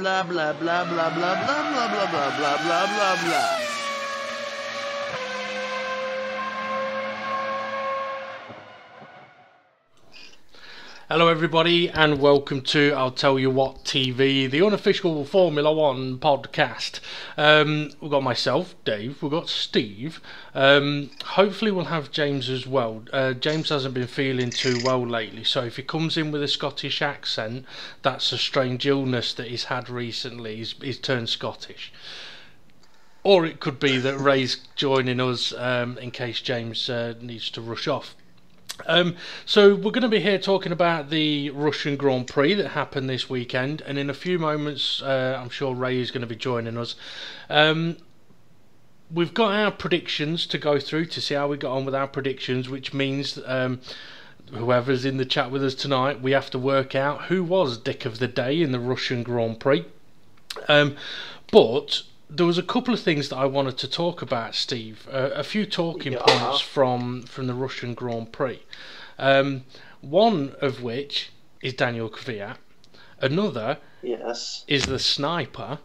blah blah blah blah blah blah blah blah blah blah blah blah blah. Hello everybody and welcome to I'll Tell You What TV, the unofficial Formula One podcast. We've got myself, Dave, we've got Steve, hopefully we'll have James as well. James hasn't been feeling too well lately, so if he comes in with a Scottish accent, that's a strange illness that he's had recently. He's turned Scottish. Or it could be that Ray's joining us in case James needs to rush off. So we're going to be here talking about the Russian Grand Prix that happened this weekend, and in a few moments I'm sure Ray is going to be joining us. We've got our predictions to go through to see how we got on with our predictions, which means whoever's in the chat with us tonight, we have to work out who was Dick of the Day in the Russian Grand Prix. But there was a couple of things that I wanted to talk about, Steve. A few talking points from the Russian Grand Prix. One of which is Daniel Kvyat. Another is the sniper.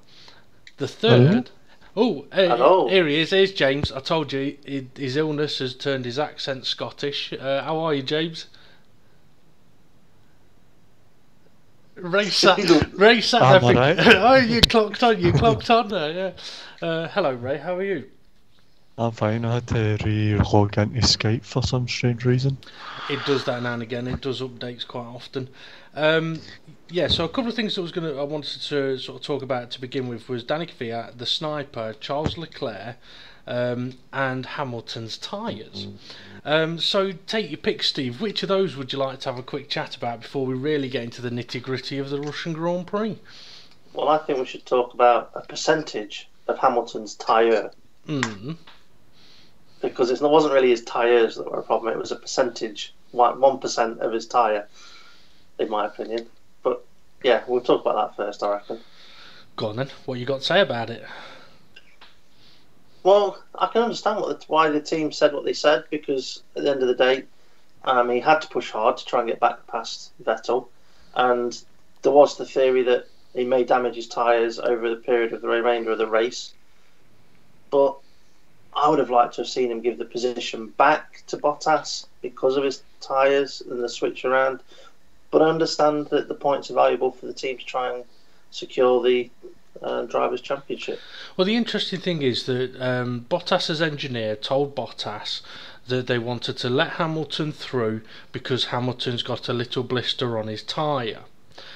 The third... here he is. Here's James. I told you his illness has turned his accent Scottish. How are you, James? Ray sat there. Right. Oh, you clocked on there, yeah. Hello, Ray. How are you? I'm fine. I had to re-log into Skype for some strange reason. It does that now and again. It does updates quite often. So a couple of things I wanted to sort of talk about to begin with was Danny Kvyat, the sniper, Charles Leclerc, and Hamilton's tyres. So take your pick, Steve. Which of those would you like to have a quick chat about before we really get into the nitty-gritty of the Russian Grand Prix? Well, I think we should talk about a percentage of Hamilton's tyre. Because it wasn't really his tyres that were a problem, it was a percentage, like 1% of his tyre, in my opinion. But yeah, we'll talk about that first, I reckon. Go on then, what you got to say about it? Well, I can understand why the team said what they said, because at the end of the day, he had to push hard to try and get back past Vettel, and there was the theory that he may damage his tyres over the period of the remainder of the race. But I would have liked to have seen him give the position back to Bottas because of his tyres and the switch around. But I understand that the points are valuable for the team to try and secure the Drivers' Championship. Well, the interesting thing is that Bottas's engineer told Bottas that they wanted to let Hamilton through because Hamilton's got a little blister on his tyre.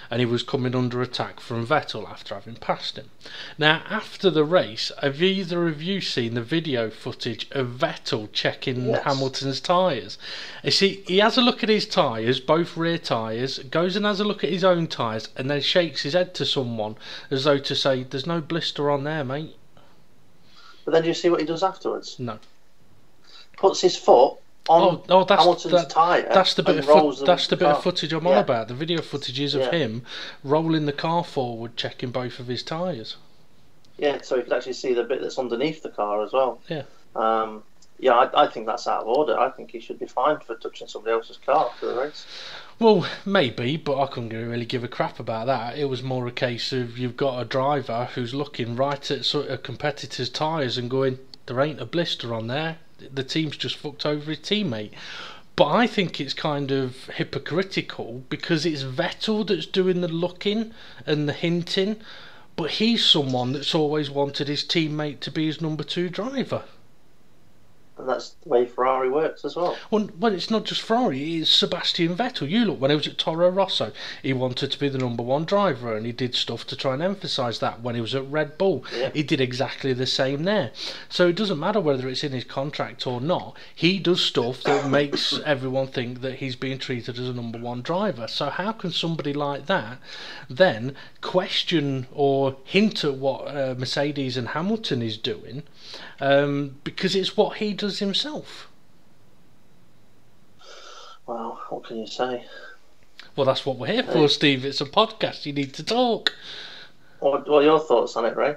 And he was coming under attack from Vettel after having passed him. Now, after the race, have either of you seen the video footage of Vettel checking Hamilton's tyres? You see, he has a look at his tyres, both rear tyres, goes and has a look at his own tyres, and then shakes his head to someone as though to say, "There's no blister on there, mate." But then do you see what he does afterwards? No. Puts his foot on Hamilton's tyre. That's the bit of footage I'm on about. The video footage is of him rolling the car forward, checking both of his tyres. Yeah, so you could actually see the bit that's underneath the car as well. Yeah. I think that's out of order. I think he should be fined for touching somebody else's car for the race. Well, maybe, but I couldn't really give a crap about that. It was more a case of you've got a driver who's looking right at a competitor's tyres and going, "There ain't a blister on there. The team's just fucked over his teammate." But I think it's kind of hypocritical because it's Vettel that's doing the looking and the hinting, but he's someone that's always wanted his teammate to be his number 2 driver. And that's the way Ferrari works as well. Well, it's not just Ferrari, it's Sebastian Vettel. You look, when he was at Toro Rosso, he wanted to be the number 1 driver, and he did stuff to try and emphasise that. When he was at Red Bull, he did exactly the same there. So it doesn't matter whether it's in his contract or not, he does stuff that makes everyone think that he's being treated as a number 1 driver. So how can somebody like that then question or hint at what Mercedes and Hamilton is doing, because it's what he does himself? Well, what can you say? Well, that's what we're here for, Steve. It's a podcast. You need to talk. What are your thoughts on it, Ray?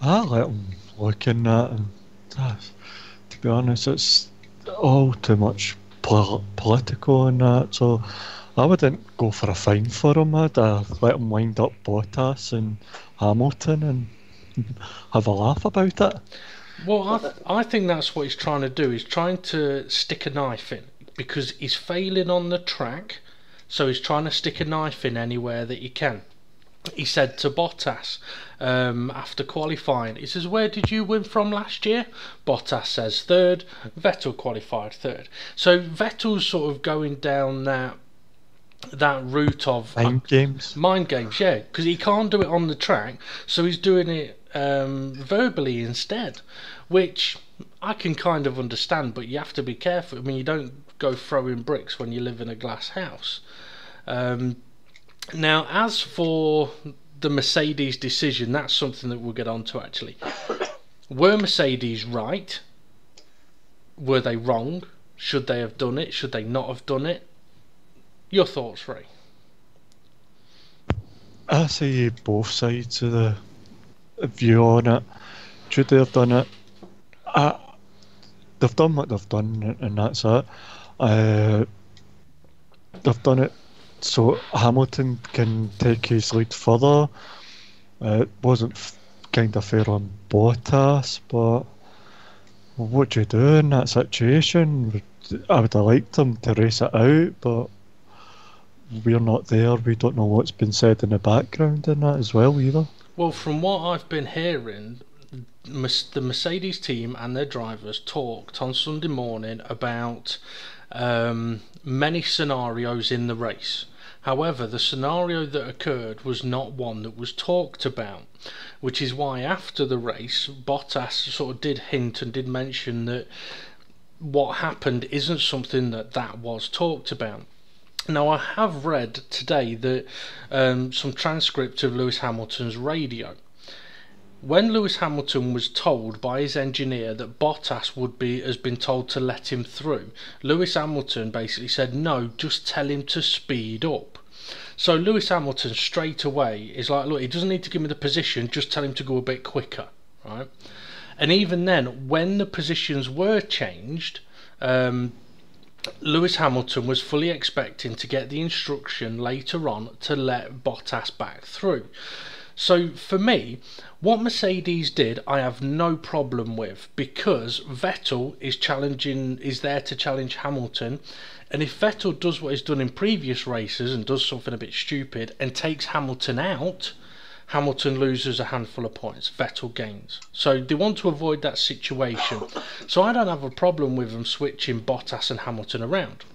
I let him look in that, and to be honest, it's all too much political and that, so I wouldn't go for a fine for him. I'd let him wind up Bottas and Hamilton and have a laugh about it. Well, I think that's what he's trying to do. He's trying to stick a knife in because he's failing on the track, so he's trying to stick a knife in anywhere that he can. He said to Bottas after qualifying, he says, "Where did you win from last year?" Bottas says 3rd, Vettel qualified 3rd. So Vettel's sort of going down that route of mind games, yeah, because he can't do it on the track, so he's doing it verbally instead, which I can kind of understand, but you have to be careful. I mean, you don't go throwing bricks when you live in a glass house. Now, as for the Mercedes decision, that's something that we'll get on to actually. Were Mercedes right? Were they wrong? Should they have done it? Should they not have done it? Your thoughts, Ray? I see both sides of the view on it. Should they have done it? They've done what they've done, and that's it. They've done it so Hamilton can take his lead further. It wasn't kind of fair on Bottas, but what do you do in that situation? I would have liked him to race it out, but we're not there. We don't know what's been said in the background in that as well either. Well, from what I've been hearing, the Mercedes team and their drivers talked on Sunday morning about many scenarios in the race. However, the scenario that occurred was not one that was talked about, which is why after the race Bottas sort of did hint and did mention that what happened isn't something that was talked about. Now, I have read today that some transcript of Lewis Hamilton's radio. When Lewis Hamilton was told by his engineer that Bottas has been told to let him through, Lewis Hamilton basically said, no, just tell him to speed up. So Lewis Hamilton straight away is like, look, he doesn't need to give me the position, just tell him to go a bit quicker, right? And even then, when the positions were changed, Lewis Hamilton was fully expecting to get the instruction later on to let Bottas back through. So for me, what Mercedes did, I have no problem with, because Vettel is there to challenge Hamilton, and if Vettel does what he's done in previous races and does something a bit stupid and takes Hamilton out, Hamilton loses a handful of points, Vettel gains. So they want to avoid that situation. So I don't have a problem with them switching Bottas and Hamilton around.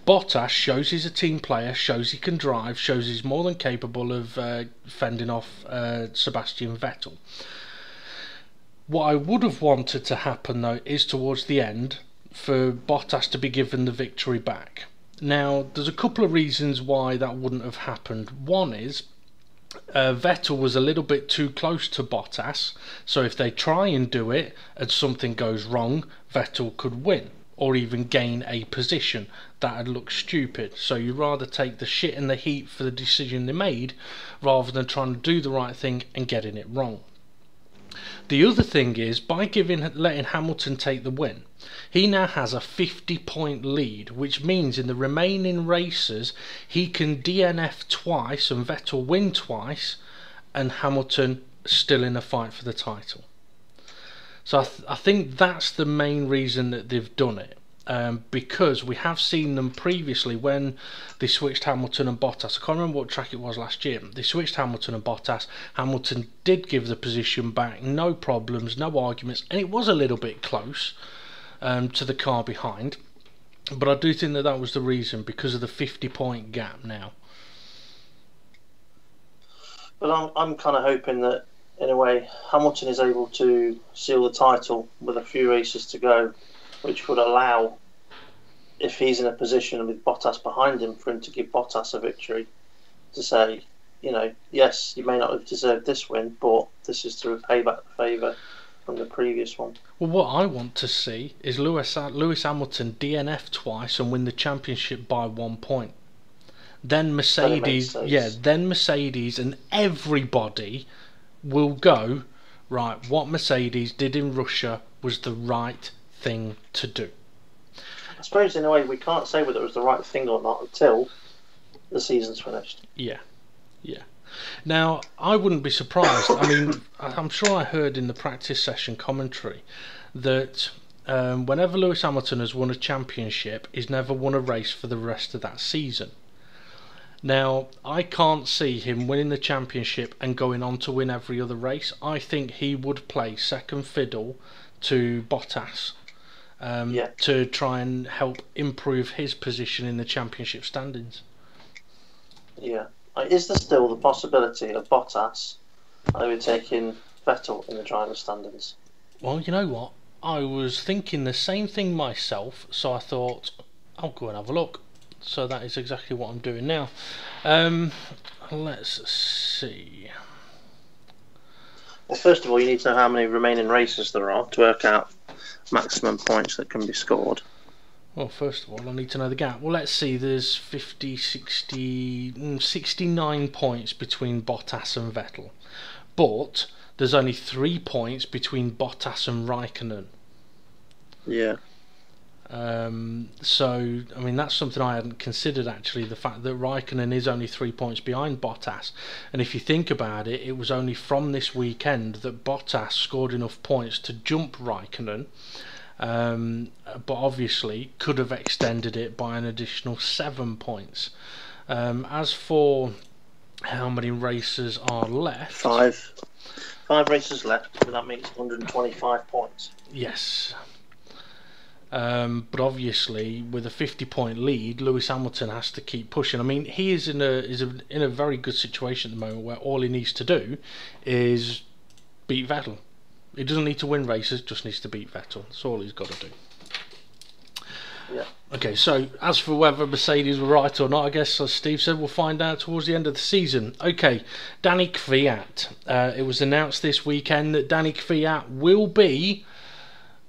Bottas shows he's a team player, shows he can drive, shows he's more than capable of fending off Sebastian Vettel. What I would have wanted to happen though is towards the end for Bottas to be given the victory back. Now there's a couple of reasons why that wouldn't have happened. One is Vettel was a little bit too close to Bottas, so if they try and do it and something goes wrong, Vettel could win or even gain a position. That'd look stupid. So you'd rather take the shit and the heat for the decision they made rather than trying to do the right thing and getting it wrong. The other thing is, by letting Hamilton take the win, he now has a 50-point lead, which means in the remaining races he can DNF twice and Vettel win twice, and Hamilton still in a fight for the title. So I think that's the main reason that they've done it, because we have seen them previously when they switched Hamilton and Bottas. I can't remember what track it was last year. They switched Hamilton and Bottas. Hamilton did give the position back, no problems, no arguments, and it was a little bit close to the car behind. But I do think that was the reason, because of the 50-point gap now. But I'm kind of hoping that, in a way, Hamilton is able to seal the title with a few races to go, which would allow, if he's in a position with Bottas behind him, for him to give Bottas a victory, to say, you know, yes, you may not have deserved this win, but this is to repay back the favour from the previous one. Well, what I want to see is Lewis Hamilton DNF twice and win the championship by 1 point. Then Mercedes, then Mercedes and everybody will go, right, what Mercedes did in Russia was the right thing to do. I suppose in a way we can't say whether it was the right thing or not until the season's finished. Yeah. Now, I wouldn't be surprised. I mean, I'm sure I heard in the practice session commentary that whenever Lewis Hamilton has won a championship, he's never won a race for the rest of that season. Now, I can't see him winning the championship and going on to win every other race. I think he would play second fiddle to Bottas to try and help improve his position in the championship standings. Yeah. Is there still the possibility of Bottas overtaking Vettel in the driver's standings? Well, you know what? I was thinking the same thing myself, so I thought I'll go and have a look. So that is exactly what I'm doing now. Let's see. Well, first of all, you need to know how many remaining races there are to work out maximum points that can be scored. Well, first of all, I need to know the gap. Well, let's see. There's 50, 60, 69 points between Bottas and Vettel. But there's only 3 points between Bottas and Raikkonen. Yeah. So, I mean, that's something I hadn't considered, actually, the fact that Raikkonen is only 3 points behind Bottas. And if you think about it, it was only from this weekend that Bottas scored enough points to jump Raikkonen. But obviously could have extended it by an additional 7 points. As for how many races are left... 5 races left, and that makes 125 points. Yes. But obviously, with a 50-point lead, Lewis Hamilton has to keep pushing. I mean, he is in a very good situation at the moment, where all he needs to do is beat Vettel. He doesn't need to win races, just needs to beat Vettel. That's all he's got to do. Yeah. Okay, so as for whether Mercedes were right or not, I guess, as Steve said, we'll find out towards the end of the season. Okay, Danny Kvyat. It was announced this weekend that Danny Kvyat will be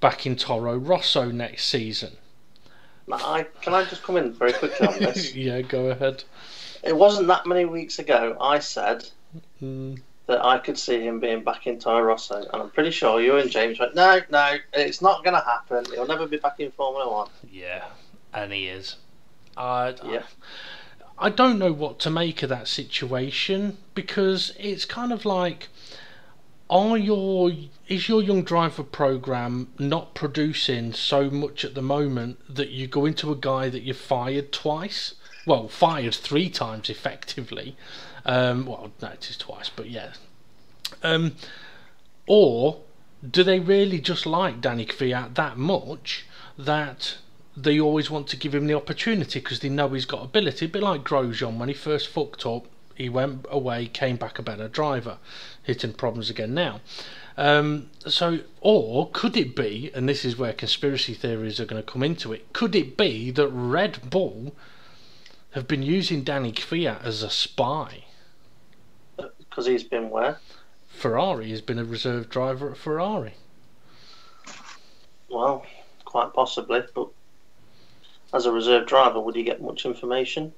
back in Toro Rosso next season. Can I just come in very quickly on this? Yeah, go ahead. It wasn't that many weeks ago I said that I could see him being back in Toro Rosso, and I'm pretty sure you and James went, no, it's not going to happen. He'll never be back in Formula 1. Yeah, and he is. Yeah. I don't know what to make of that situation, because it's kind of like, is your young driver program not producing so much at the moment that you go into a guy that you've fired twice? Well, fired 3 times effectively. Well, no, it is twice, but yeah. Or do they really just like Danny Kvyat that much that they always want to give him the opportunity because they know he's got ability? A bit like Grosjean, when he first fucked up, he went away, came back a better driver, hitting problems again now. Or could it be, and this is where conspiracy theories are going to come into it, could it be that Red Bull have been using Danny Kvyat as a spy? Because he's been where? Ferrari. Has been a reserve driver at Ferrari. Well, quite possibly, but as a reserve driver, would you get much information?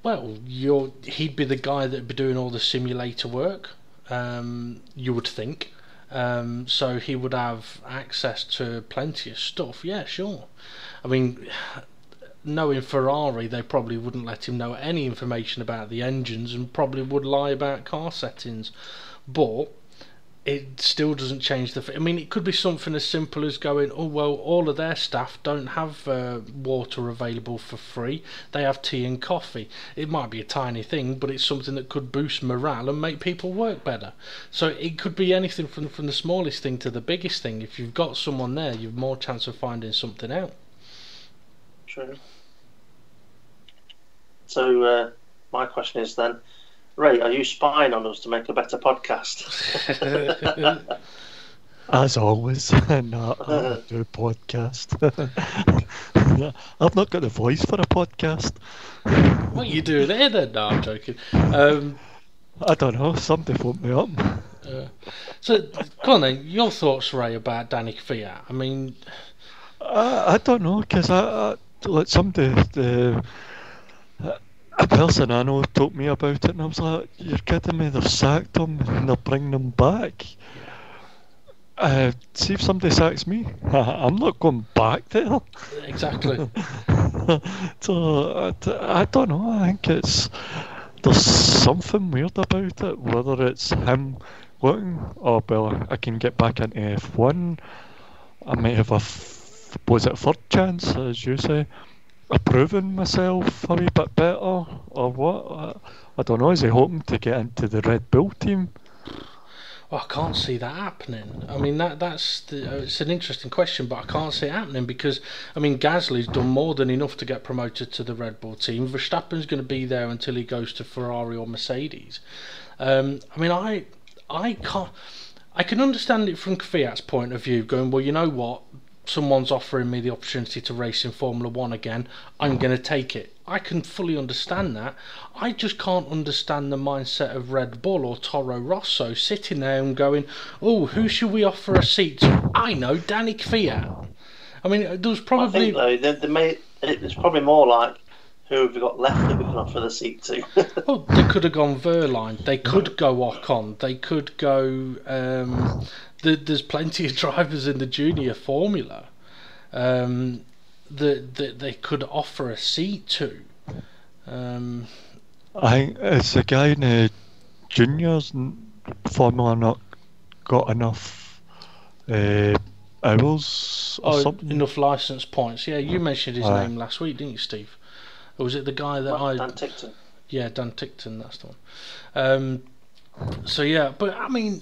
Well, he'd be the guy that'd be doing all the simulator work, you would think. So he would have access to plenty of stuff. Yeah, sure. I mean, knowing Ferrari, they probably wouldn't let him know any information about the engines and probably would lie about car settings. But it still doesn't change the... I mean, it could be something as simple as going, oh, well, all of their staff don't have water available for free. They have tea and coffee. It might be a tiny thing, but it's something that could boost morale and make people work better. So it could be anything from the smallest thing to the biggest thing. If you've got someone there, you've more chance of finding something out. True. So my question is then, Ray, are you spying on us to make a better podcast? As always, no, I don't do a podcast. I've not got the voice for a podcast. What are you doing here then? No, I'm joking. I don't know, somebody phoned me up. So, go on then, your thoughts, Ray, about Danny Kvyat. I mean... I don't know, because like somebody... a person I know told me about it, and I was like, you're kidding me, they've sacked him and they're bringing him back. See if somebody sacks me. I'm not going back there. Exactly. So, I don't know, I think there's something weird about it, whether it's him looking, oh, well, I can get back into F1, I might have a third chance, as you say, proving myself a wee bit better, or what? I don't know. Is he hoping to get into the Red Bull team? Well, I can't see that happening. I mean, it's an interesting question, but I can't see it happening because, I mean, Gasly's done more than enough to get promoted to the Red Bull team. Verstappen's going to be there until he goes to Ferrari or Mercedes. I mean, I can understand it from Kvyat's point of view, going, well, you know what? Someone's offering me the opportunity to race in Formula 1 again, I'm going to take it. I can fully understand that. I just can't understand the mindset of Red Bull or Toro Rosso sitting there and going, oh, who should we offer a seat to? I know, Danny Kvyat. I mean, there was I probably... think though it's probably more like who have we got left that we can offer the seat to. Well, they could have gone Verline. They could go Ocon. They could go. There's plenty of drivers in the junior formula that they could offer a seat to. I think it's the guy in the juniors formula not got enough hours or something. Enough license points. Yeah, you mentioned his name last week, didn't you, Steve? Or was it the guy that Dan Tickton. Yeah, Dan Tickton, that's the one. So yeah, but I mean,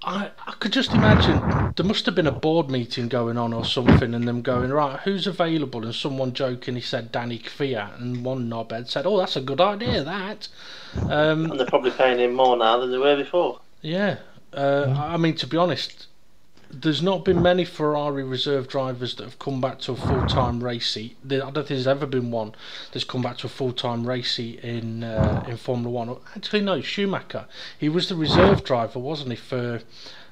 I could just imagine there must have been a board meeting going on or something, and them going, right, who's available? And someone jokingly said Danny Kvyat, and one knobhead said, oh, that's a good idea, that. And they're probably paying him more now than they were before. Yeah, I mean, to be honest, there's not been many Ferrari reserve drivers that have come back to a full-time race seat. I don't think there's ever been one that's come back to a full-time race seat in Formula One. Actually, no, Schumacher. He was the reserve driver, wasn't he, for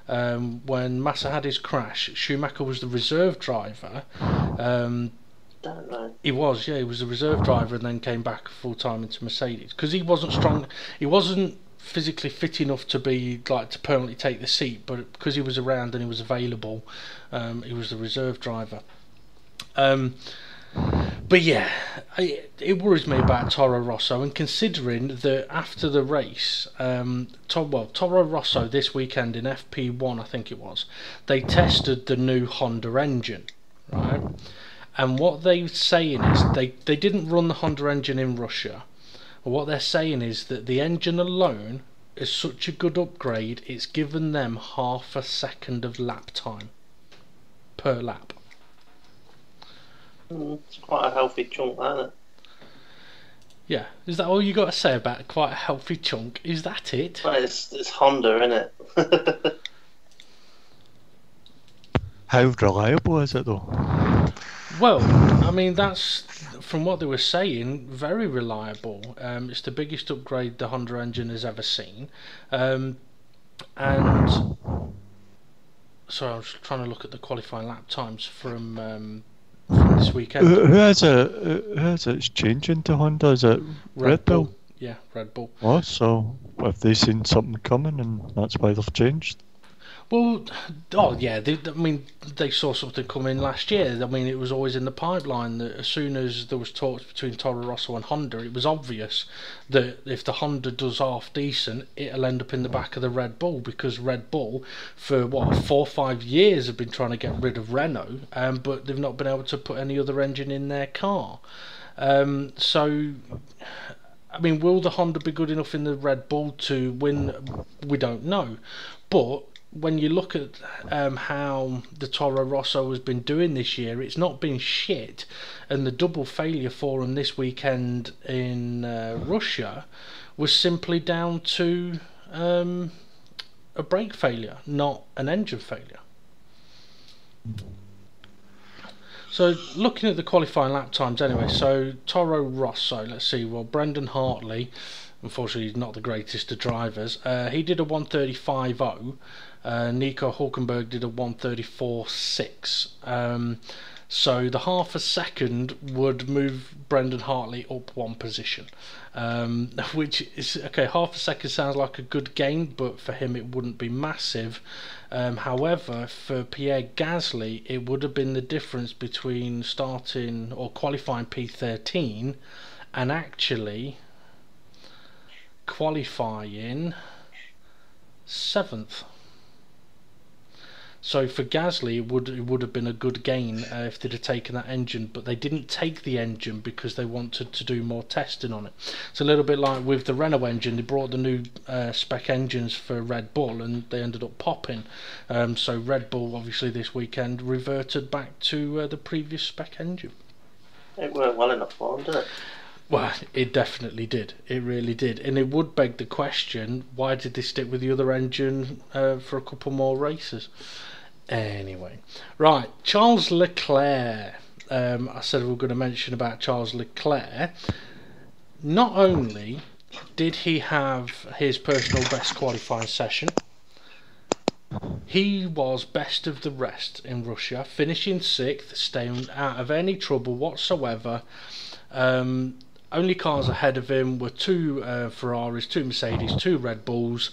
when Massa had his crash. Schumacher was the reserve driver. Don't know. He was the reserve driver, and then came back full-time into Mercedes because he wasn't strong. He wasn't physically fit enough to be like to permanently take the seat, but because he was around and he was available, he was the reserve driver. But yeah, it worries me about Toro Rosso, and considering that after the race, Toro Rosso this weekend in FP1, I think it was, they tested the new Honda engine, right? And what they're saying is they didn't run the Honda engine in Russia. What they're saying is that the engine alone is such a good upgrade, it's given them half a second of lap time per lap. It's quite a healthy chunk, isn't it? Yeah, is that all you got to say about it? Quite a healthy chunk? Is that it? Well, it's Honda, isn't it? How reliable is it though? Well, I mean, that's, from what they were saying, very reliable. It's the biggest upgrade the Honda engine has ever seen. And sorry, I was trying to look at the qualifying lap times from this weekend. Who has it's changing to Honda? Is it Red Bull? Yeah, Red Bull. Oh, so have they seen something coming and that's why they've changed? Well, yeah, they saw something coming last year. I mean, it was always in the pipeline that as soon as there was talks between Toro Rosso and Honda, it was obvious that if the Honda does half decent, it'll end up in the back of the Red Bull, because Red Bull, for 4 or 5 years, have been trying to get rid of Renault, but they've not been able to put any other engine in their car. So, I mean, will the Honda be good enough in the Red Bull to win? We don't know, but when you look at how the Toro Rosso has been doing this year, it's not been shit, and the double failure for them this weekend in Russia was simply down to a brake failure, not an engine failure. So looking at the qualifying lap times anyway, so Toro Rosso, let's see, well, Brendan Hartley, unfortunately he's not the greatest of drivers, he did a 1:35.0. Nico Hulkenberg did a 1:34.6. So the half a second would move Brendan Hartley up one position, which is okay. Half a second sounds like a good gain, but for him it wouldn't be massive. However, for Pierre Gasly, it would have been the difference between starting or qualifying P13 and actually qualifying 7th. So for Gasly, it would have been a good gain if they'd have taken that engine, but they didn't take the engine because they wanted to do more testing on it. It's a little bit like with the Renault engine, they brought the new spec engines for Red Bull and they ended up popping. So Red Bull obviously this weekend reverted back to the previous spec engine. It worked well enough for them, didn't it? Well, it definitely did. It really did. And it would beg the question, why did they stick with the other engine for a couple more races? Anyway, right, Charles Leclerc. I said we were going to mention about Charles Leclerc. Not only did he have his personal best qualifying session, He was best of the rest in Russia, finishing 6th, staying out of any trouble whatsoever. Only cars ahead of him were 2 Ferraris, 2 Mercedes, 2 Red Bulls.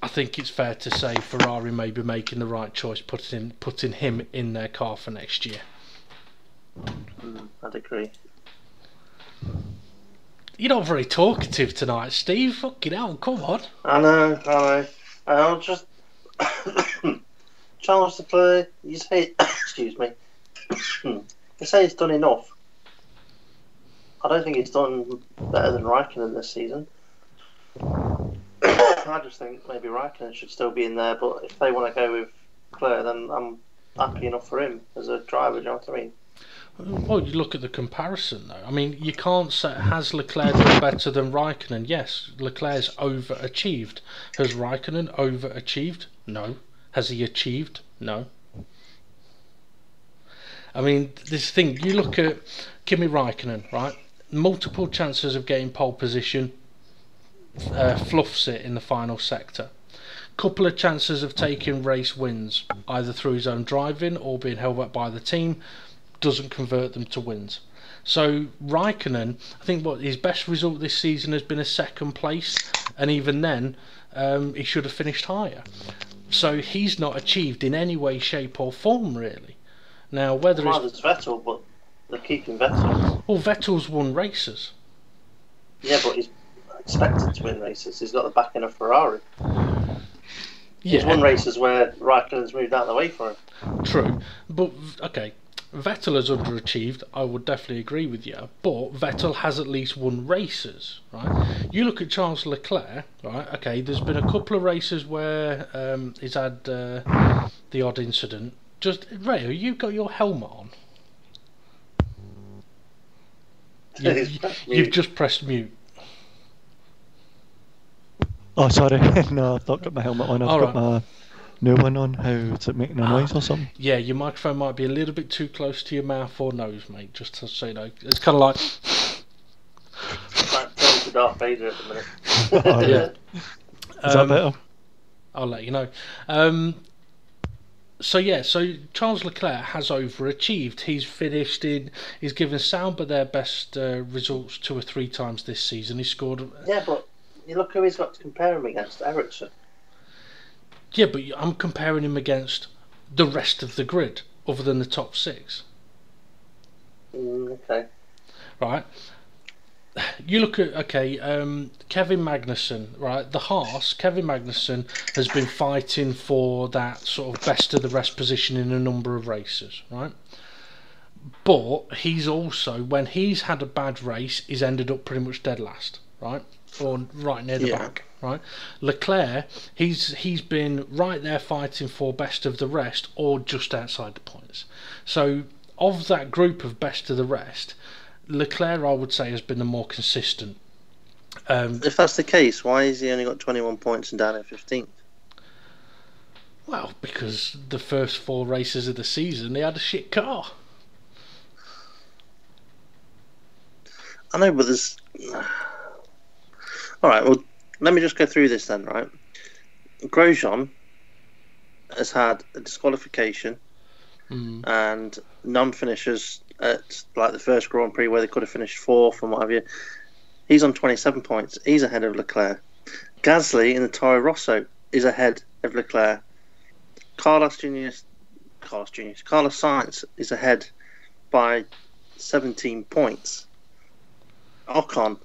I think it's fair to say Ferrari may be making the right choice, putting him in their car for next year. I'd agree. You're not very talkative tonight, Steve. Fucking hell, come on. I know. I'll just Charles Leclerc. You say, excuse me. You say he's done enough. I don't think he's done better than Raikkonen this season. I just think maybe Raikkonen should still be in there, but if they want to go with Leclerc, then I'm happy enough for him as a driver. Do you know what I mean? Well, you look at the comparison, though. I mean, you can't say, has Leclerc done better than Raikkonen? Yes, Leclerc's overachieved. Has Raikkonen overachieved? No. Has he achieved? No. I mean, this thing, you look at Kimi Raikkonen, right? Multiple chances of getting pole position, fluffs it in the final sector. Couple of chances of taking race wins, either through his own driving or being held back by the team, doesn't convert them to wins. So Raikkonen, I think what his best result this season has been a 2nd place, and even then he should have finished higher. So he's not achieved in any way, shape or form really. Now whether it's Vettel, but they're keeping Vettel. Well, Vettel's won races. Yeah, but he's expected to win races. He's got the backing of Ferrari. He's won races where Raikkonen's moved out of the way for him. True, but okay, Vettel has underachieved. I would definitely agree with you, but Vettel has at least won races, right? You look at Charles Leclerc, right? Okay, there's been a couple of races where he's had the odd incident. Just Ray, you've got your helmet on. You've just pressed mute. Oh, sorry. No, I've not got my helmet on. I've got my new one on. How is it making a noise or something? Yeah, your microphone might be a little bit too close to your mouth or nose, mate. Just to so you know, it's kind of like. Like turning to Darth Vader at the minute. Oh, yeah. Is that better? I'll let you know. So Charles Leclerc has overachieved. He's given Sauber their best results 2 or 3 times this season. He scored. Yeah, but you look who he's got to compare him against, Ericsson. Yeah, but I'm comparing him against the rest of the grid, other than the top 6. Okay. Right. You look at Kevin Magnussen, right? The Haas, Kevin Magnussen has been fighting for that sort of best of the rest position in a number of races, right? But he's also, when he's had a bad race, he's ended up pretty much dead last, right? Or right near the back, right? Leclerc, he's been right there fighting for best of the rest or just outside the points. So of that group of best of the rest, Leclerc, I would say, has been the more consistent. If that's the case, why has he only got 21 points and down at 15th? Well, because the first 4 races of the season, he had a shit car. I know, but there's... Alright, well, let me just go through this then, right? Grosjean has had a disqualification and non-finishers at like the first Grand Prix where they could have finished 4th and what have you. He's on 27 points. He's ahead of Leclerc. Gasly in the Toro Rosso is ahead of Leclerc. Carlos Sainz is ahead by 17 points. Ocon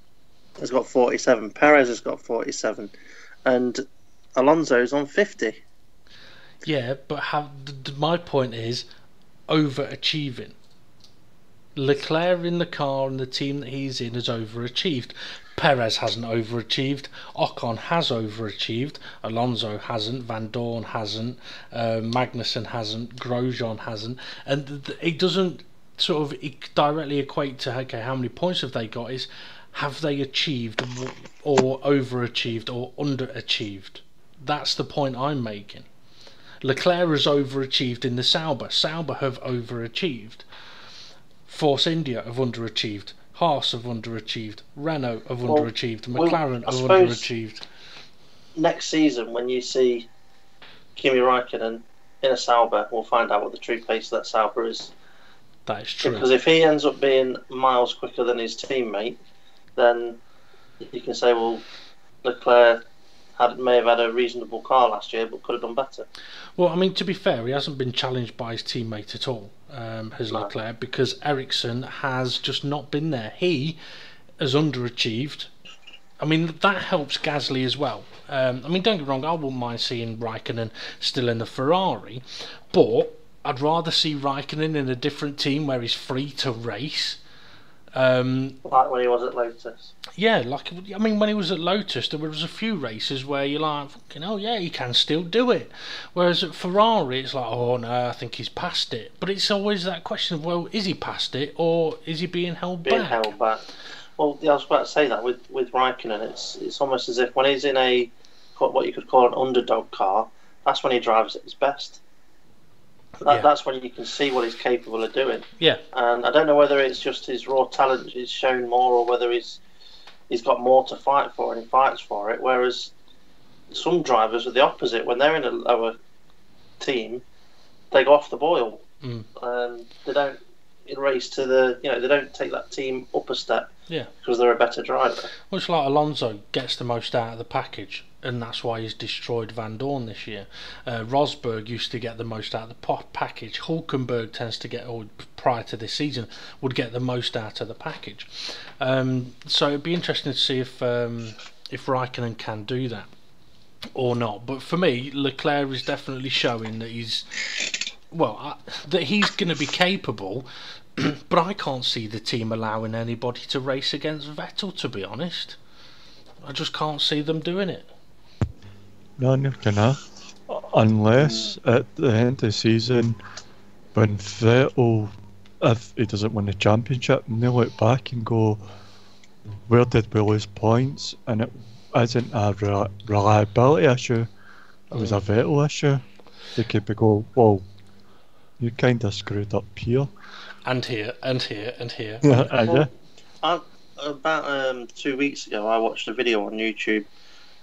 has got 47. Perez has got 47. And Alonso's on 50. Yeah, but my point is overachieving. Leclerc in the car and the team that he's in has overachieved. Perez hasn't overachieved. Ocon has overachieved. Alonso hasn't. Van Dorn hasn't. Magnussen hasn't. Grosjean hasn't. And it doesn't sort of directly equate to, okay, how many points have they got? Is have they achieved or overachieved or underachieved? That's the point I'm making. Leclerc has overachieved in the Sauber. Sauber have overachieved. Force India have underachieved. Haas have underachieved. Renault have underachieved. McLaren have underachieved. Next season, when you see Kimi Raikkonen in a Sauber, we'll find out what the true pace of that Sauber is. That is true. Because if he ends up being miles quicker than his teammate, then you can say, well, Leclerc may have had a reasonable car last year, but could have done better. Well, I mean, to be fair, he hasn't been challenged by his teammate at all, has Leclerc, because Ericsson has just not been there. He has underachieved. I mean, that helps Gasly as well. I mean, don't get me wrong, I wouldn't mind seeing Raikkonen still in the Ferrari, but I'd rather see Raikkonen in a different team where he's free to race. Like when he was at Lotus. Yeah, like, I mean, when he was at Lotus, there was a few races where you're like, fucking hell, yeah, he can still do it. Whereas at Ferrari, it's like, oh no, I think he's past it. But it's always that question of, well, is he past it, or is he being held back? Being held back. Well, yeah, I was about to say that with Raikkonen, it's almost as if when he's in a what you could call an underdog car, that's when he drives at his best. That's when you can see what he's capable of doing. Yeah. And I don't know whether it's just his raw talent is shown more, or whether he's got more to fight for and he fights for it. Whereas some drivers are the opposite. When they're in a lower team, they go off the boil. And they don't race to they don't take that team up a step. Yeah. Because they're a better driver. Well, it's like Alonso gets the most out of the package, and that's why he's destroyed Van Dorn this year. Rosberg used to get the most out of the package. Hulkenberg tends to get, or prior to this season, would get the most out of the package. So it'd be interesting to see if Raikkonen can do that or not. But for me, Leclerc is definitely showing that he's going to be capable. But I can't see the team allowing anybody to race against Vettel, to be honest. I just can't see them doing it. No, neither can I. Unless at the end of the season, when Vettel, if he doesn't win the championship, and they look back and go, where did we lose points? And it isn't a reliability issue, it was a Vettel issue. They could be go, well, you kind of screwed up here. And here, and here, and here. About 2 weeks ago, I watched a video on YouTube,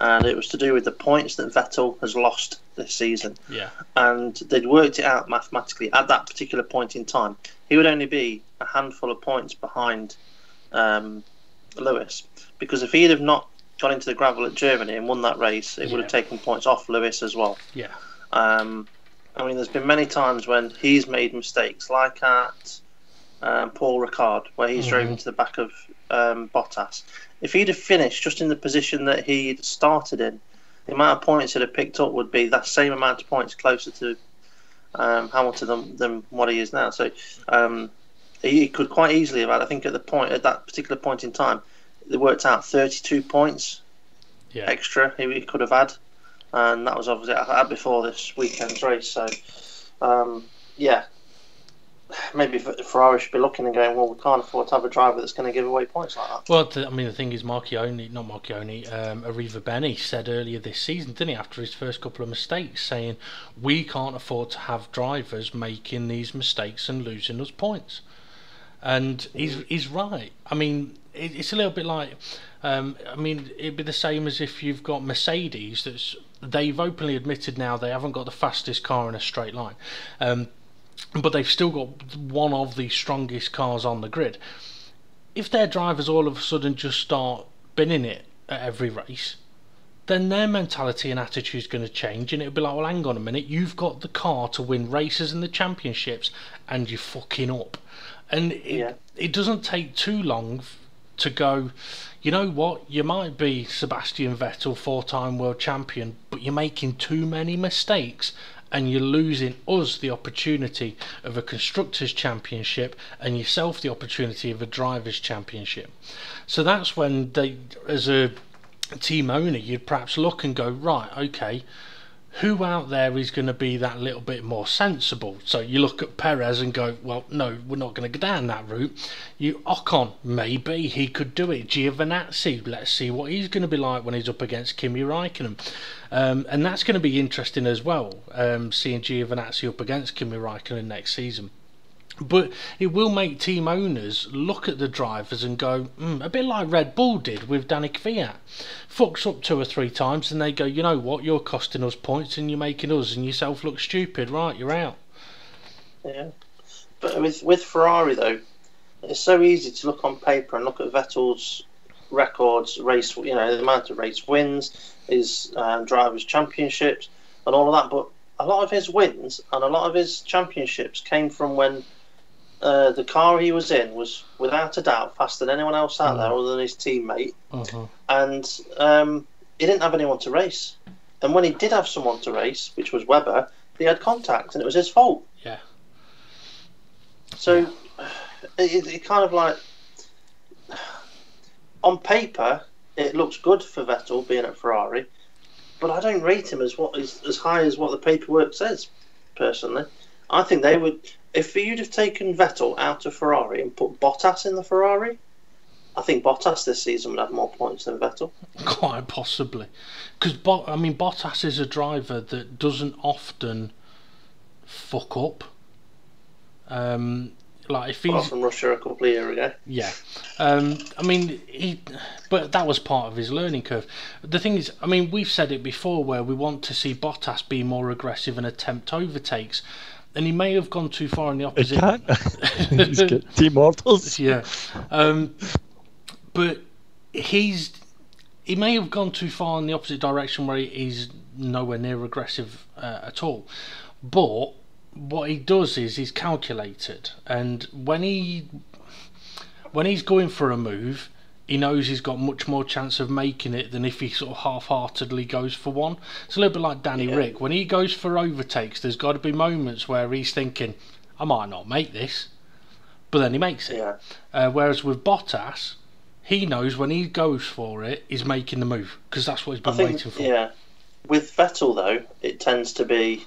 and it was to do with the points that Vettel has lost this season. Yeah. And they'd worked it out mathematically. At that particular point in time, he would only be a handful of points behind Lewis, because if he'd have not gone into the gravel at Germany and won that race, it would have taken points off Lewis as well. Yeah. I mean, there's been many times when he's made mistakes, like at Paul Ricard, where he's drove into the back of Bottas. If he'd have finished just in the position that he'd started in, the amount of points he'd have picked up would be that same amount of points closer to Hamilton than what he is now. So he could quite easily have had, I think at that particular point in time, they worked out 32 points extra he could have had. And that was obviously before this weekend's race. So, maybe Ferrari should be looking and going, well, we can't afford to have a driver that's going to give away points like that. Well, I mean, the thing is, Arriva Bene said earlier this season, didn't he, after his first couple of mistakes, saying, we can't afford to have drivers making these mistakes and losing us points. And he's right. I mean, it's a little bit like, it'd be the same as if you've got Mercedes they've openly admitted now they haven't got the fastest car in a straight line, but they've still got one of the strongest cars on the grid. If their drivers all of a sudden just start binning it at every race, then their mentality and attitude is going to change, and it'll be like, well, hang on a minute, you've got the car to win races and the championships, and you're fucking up. And it doesn't take too long to go, you know what, you might be Sebastian Vettel, 4-time world champion, but you're making too many mistakes and you're losing us the opportunity of a constructors championship and yourself the opportunity of a drivers championship. So that's when they, as a team owner, you'd perhaps look and go, right, okay, who out there is going to be that little bit more sensible? So you look at Perez and go, well, no, we're not going to go down that route. Ocon, maybe he could do it. Giovinazzi, let's see what he's going to be like when he's up against Kimi Raikkonen. And that's going to be interesting as well, seeing Giovinazzi up against Kimi Raikkonen next season. But it will make team owners look at the drivers and go, a bit like Red Bull did with Danny Kvyat. Fucks up 2 or 3 times and they go, you know what, you're costing us points and you're making us and yourself look stupid. Right, you're out. Yeah. But with Ferrari, though, it's so easy to look on paper and look at Vettel's records, race, the amount of race wins, his drivers' championships, and all of that. But a lot of his wins and a lot of his championships came from when the car he was in was, without a doubt, faster than anyone else out there other than his teammate. And he didn't have anyone to race. And when he did have someone to race, which was Webber, he had contact, and it was his fault. Yeah. So it kind of like, on paper, it looks good for Vettel being at Ferrari, but I don't rate him as high as what the paperwork says. Personally, I think they would. If you'd have taken Vettel out of Ferrari and put Bottas in the Ferrari, I think Bottas this season would have more points than Vettel. Quite possibly, because Bottas is a driver that doesn't often fuck up. Like if he's apart from Russia a couple of years ago. Yeah, but that was part of his learning curve. The thing is, we've said it before, where we want to see Bottas be more aggressive and attempt overtakes, and he may have gone too far in the opposite. He can't. He's got team orders. Yeah, but he may have gone too far in the opposite direction, where he's nowhere near aggressive at all. But what he does is he's calculated, and when he's going for a move, he knows he's got much more chance of making it than if he sort of half-heartedly goes for one. It's a little bit like Danny Rick. When he goes for overtakes, there's got to be moments where he's thinking, I might not make this, but then he makes it. Whereas with Bottas, he knows when he goes for it, he's making the move, because that's what he's been waiting for. Yeah. With Vettel, though, it tends to be,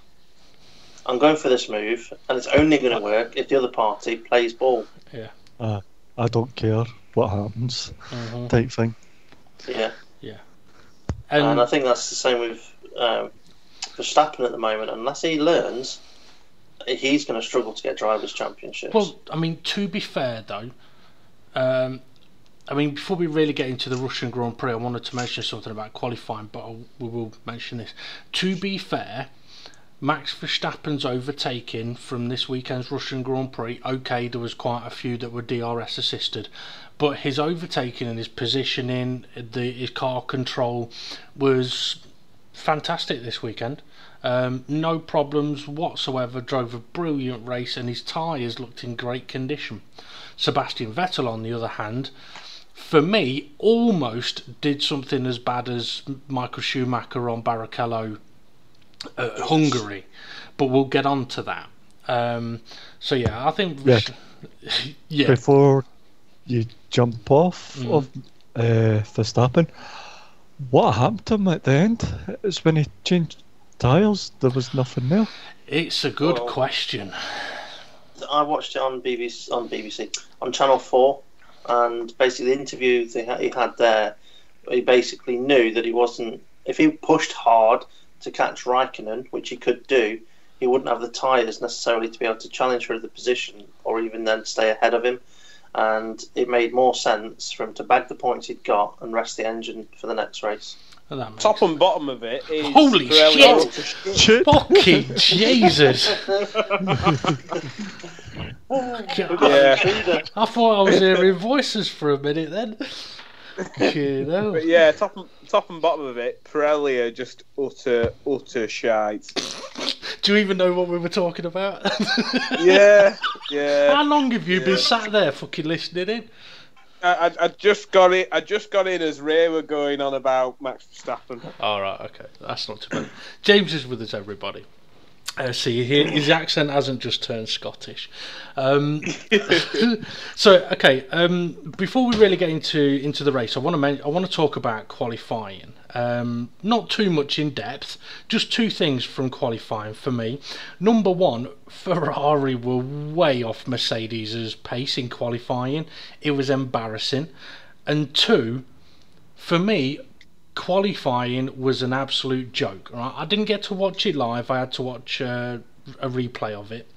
I'm going for this move, and it's only going to work if the other party plays ball. Yeah. I don't care what happens, type thing. Yeah. Yeah. And I think that's the same with Verstappen at the moment. Unless he learns, he's going to struggle to get drivers' championships. Well, to be fair, though, before we really get into the Russian Grand Prix, I wanted to mention something about qualifying, but we will mention this. To be fair, Max Verstappen's overtaking from this weekend's Russian Grand Prix, okay, there was quite a few that were DRS assisted, but his overtaking and his positioning, his car control was fantastic this weekend. No problems whatsoever, drove a brilliant race, and his tyres looked in great condition. Sebastian Vettel, on the other hand, for me, almost did something as bad as Michael Schumacher on Barrichello Hungary, but we'll get on to that. So yeah, I think before you jump off of Verstappen, what happened to him at the end? It's when he changed tyres, there was nothing there. It's a good question. I watched it on BBC on Channel 4, and basically the interview he had there, he basically knew that he wasn't, if he pushed hard to catch Raikkonen, which he could do, he wouldn't have the tyres necessarily to be able to challenge for the position or even then stay ahead of him. And it made more sense for him to bag the points he'd got and rest the engine for the next race. Top and bottom of it is holy shit! Fucking Jesus! Yeah. I thought I was hearing voices for a minute then. But yeah, top and bottom of it, Pirelli are just utter shite. Do you even know what we were talking about? Yeah. How long have you been sat there fucking listening in? I just got it. I just got in as Ray were going on about Max Verstappen. All right, okay, that's not too bad. James is with us, everybody. See, his accent hasn't just turned Scottish. So, okay. Before we really get into the race, I want to talk about qualifying. Not too much in depth. Just 2 things from qualifying for me. Number 1, Ferrari were way off Mercedes' pace in qualifying. It was embarrassing. And 2, for me, qualifying was an absolute joke. Right? I didn't get to watch it live. I had to watch a replay of it,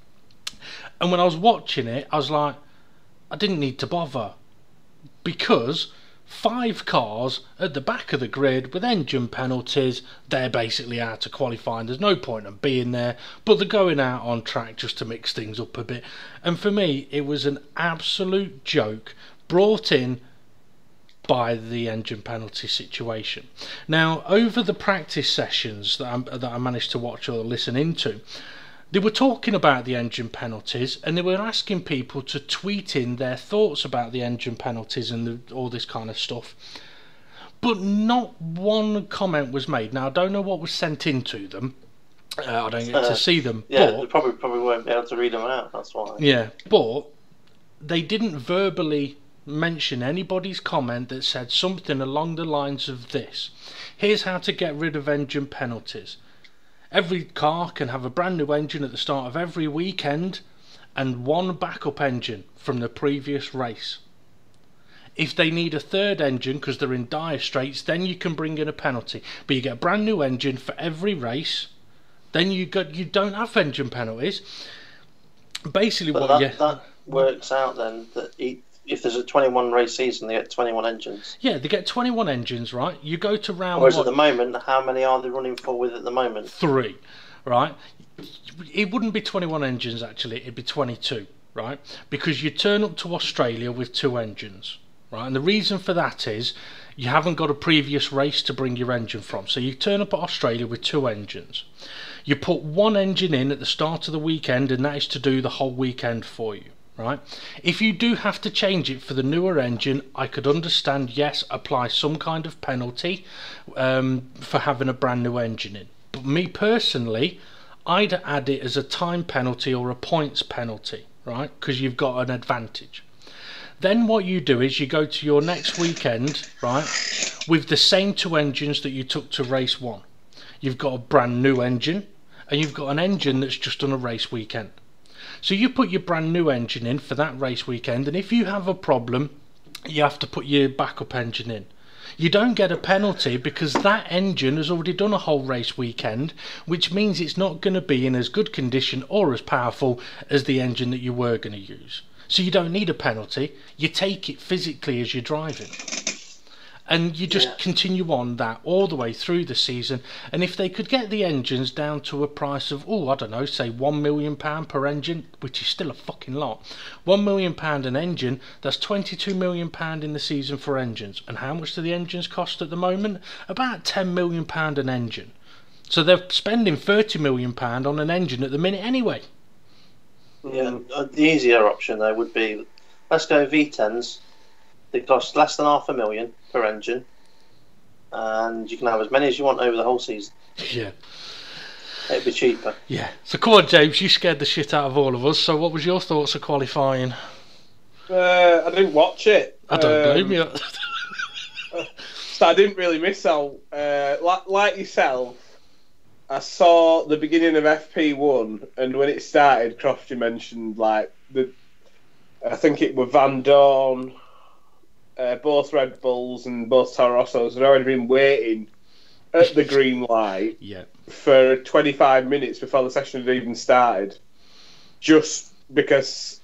And when I was watching it, I was like, I didn't need to bother, because 5 cars at the back of the grid with engine penalties, they're basically out of qualifying. There's no point in being there, but they're going out on track just to mix things up a bit. And for me, it was an absolute joke brought in by the engine penalty situation. Now, over the practice sessions that I managed to watch or listen into, they were talking about the engine penalties, and they were asking people to tweet in their thoughts about the engine penalties and all this kind of stuff. But not one comment was made. Now, I don't know what was sent into them. I don't get to see them. Yeah, but they probably won't be able to read them out, that's why. Yeah, but they didn't verbally mention anybody's comment that said something along the lines of this: here's how to get rid of engine penalties. Every car can have a brand new engine at the start of every weekend and 1 backup engine from the previous race. If they need a 3rd engine because they're in dire straits, then you can bring in a penalty. But you get a brand new engine for every race, then you don't have engine penalties. Basically, but that works out then that if there's a 21 race season, they get 21 engines. Yeah, they get 21 engines, right? You go to round Whereas 1. at the moment, how many are they running for with at the moment? 3, right? It wouldn't be 21 engines, actually. It'd be 22, right? Because you turn up to Australia with 2 engines, right? And the reason for that is you haven't got a previous race to bring your engine from. So you turn up at Australia with 2 engines. You put 1 engine in at the start of the weekend, and that is to do the whole weekend for you. Right? If you do have to change it for the newer engine, I could understand, yes, apply some kind of penalty for having a brand new engine in. But me personally, I'd add it as a time penalty or a points penalty, right? Because you've got an advantage. Then what you do is you go to your next weekend, right, with the same 2 engines that you took to race 1. You've got a brand new engine, and you've got an engine that's just on a race weekend. So you put your brand new engine in for that race weekend, and if you have a problem, you have to put your backup engine in. You don't get a penalty because that engine has already done a whole race weekend, which means it's not going to be in as good condition or as powerful as the engine that you were going to use. So you don't need a penalty. You take it physically as you're driving. And you just continue on that all the way through the season. And if they could get the engines down to a price of, I don't know, say £1 million per engine, which is still a fucking lot. £1 million an engine, that's £22 million in the season for engines. And how much do the engines cost at the moment? About £10 million an engine. So they're spending £30 million on an engine at the minute anyway. Yeah, the easier option though would be, let's go V10s. They cost less than $500,000 per engine, and you can have as many as you want over the whole season. Yeah. It'd be cheaper. Yeah. So come on, James, you scared the shit out of all of us. So what was your thoughts of qualifying? I didn't watch it. I don't blame you. So I didn't really miss out. Like yourself, I saw the beginning of FP1, and when it started, Crofty mentioned I think it were Van Dorn. Both Red Bulls and both Toro Rossos had already been waiting at the green light for 25 minutes before the session had even started, just because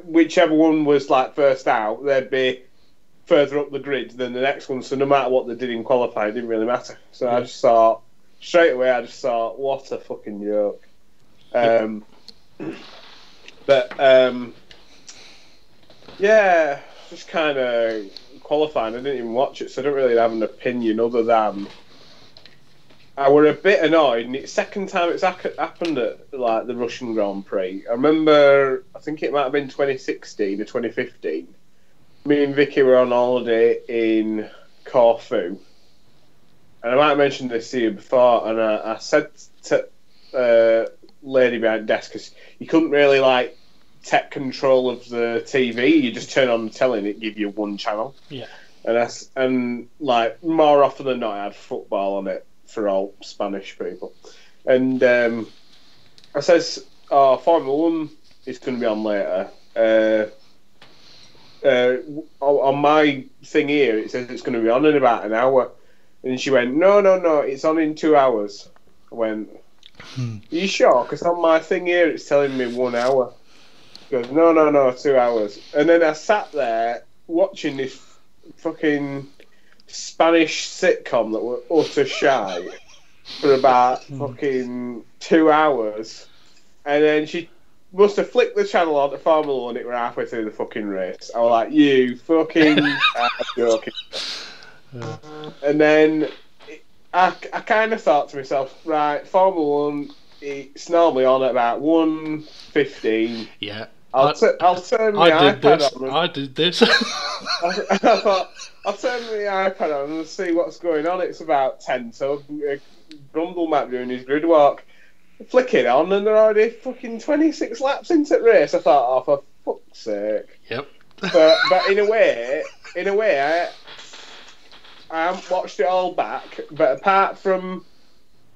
whichever one was first out, they'd be further up the grid than the next one. So no matter what they did in qualifying, it didn't really matter. So I just thought straight away, what a fucking joke. Yeah, just kind of qualifying. I didn't even watch it, so I don't really have an opinion other than I were a bit annoyed. And it's the second time it's happened at the Russian Grand Prix. I remember, I think it might have been 2016 or 2015. Me and Vicky were on holiday in Corfu, and I might have mentioned this to you before. And I said to lady behind the desk, because you couldn't really take control of the TV. You just turn on the telly and it give you one channel. Yeah. And more often than not, I had football on it for all Spanish people. And I says, Formula 1 is going to be on later. On my thing here, it says it's going to be on in about an hour. And she went, no, it's on in 2 hours. I went, Are you sure? Because on my thing here, it's telling me 1 hour. He goes, no, 2 hours. And then I sat there watching this fucking Spanish sitcom that were utter shite for about fucking 2 hours. And then she must have flicked the channel on to Formula 1, it were halfway through the fucking race. I was like, you fucking are joking. And then I kind of thought to myself, right, Formula 1, it's normally on at about 1:15. Yeah. I'll turn my iPad on. I did this. I thought, I'll turn my iPad on and see what's going on. It's about 10, so Brundle might be doing his grid walk. Flick it on, and they're already fucking 26 laps into the race. I thought, oh, for fuck's sake. Yep. But in a way, I haven't watched it all back. But apart from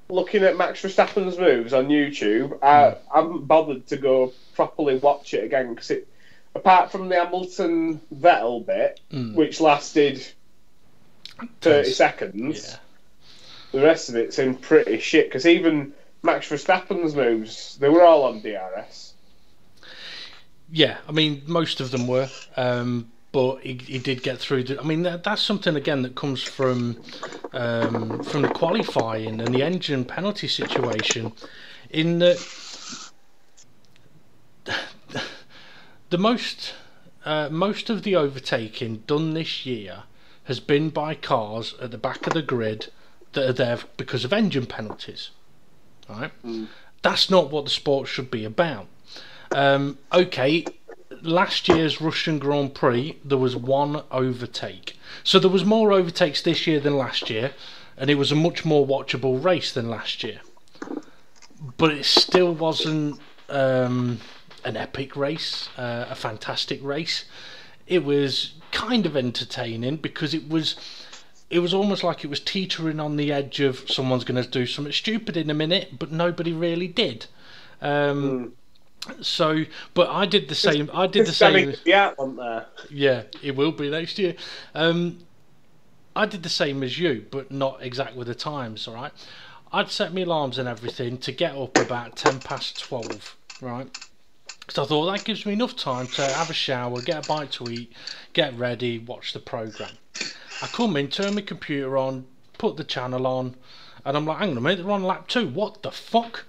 looking at Max Verstappen's moves on YouTube, I haven't bothered to go properly watch it again because apart from the Hamilton Vettel bit, which lasted 30 seconds, the rest of it seemed pretty shit. Because even Max Verstappen's moves, they were all on DRS. Yeah, I mean, most of them were, but he did get through. I mean, that's something again that comes from the qualifying and the engine penalty situation. In the most of the overtaking done this year has been by cars at the back of the grid that are there because of engine penalties. Right? That's not what the sport should be about. Okay, last year's Russian Grand Prix there was one overtake, so there was more overtakes this year than last year, and it was a much more watchable race than last year. But it still wasn't an epic race, a fantastic race. It was kind of entertaining because it was almost like it was teetering on the edge of someone's going to do something stupid in a minute, but nobody really did. So, but I did the same. I did the same. Yeah, on there. Yeah, it will be next year. I did the same as you, but not exact with the times. All right, I'd set my alarms and everything to get up about 12:10, right? So I thought that gives me enough time to have a shower, get a bite to eat, get ready, watch the programme. I come in, turn my computer on, put the channel on, and I'm like, hang on a minute, they're on lap 2. What the fuck?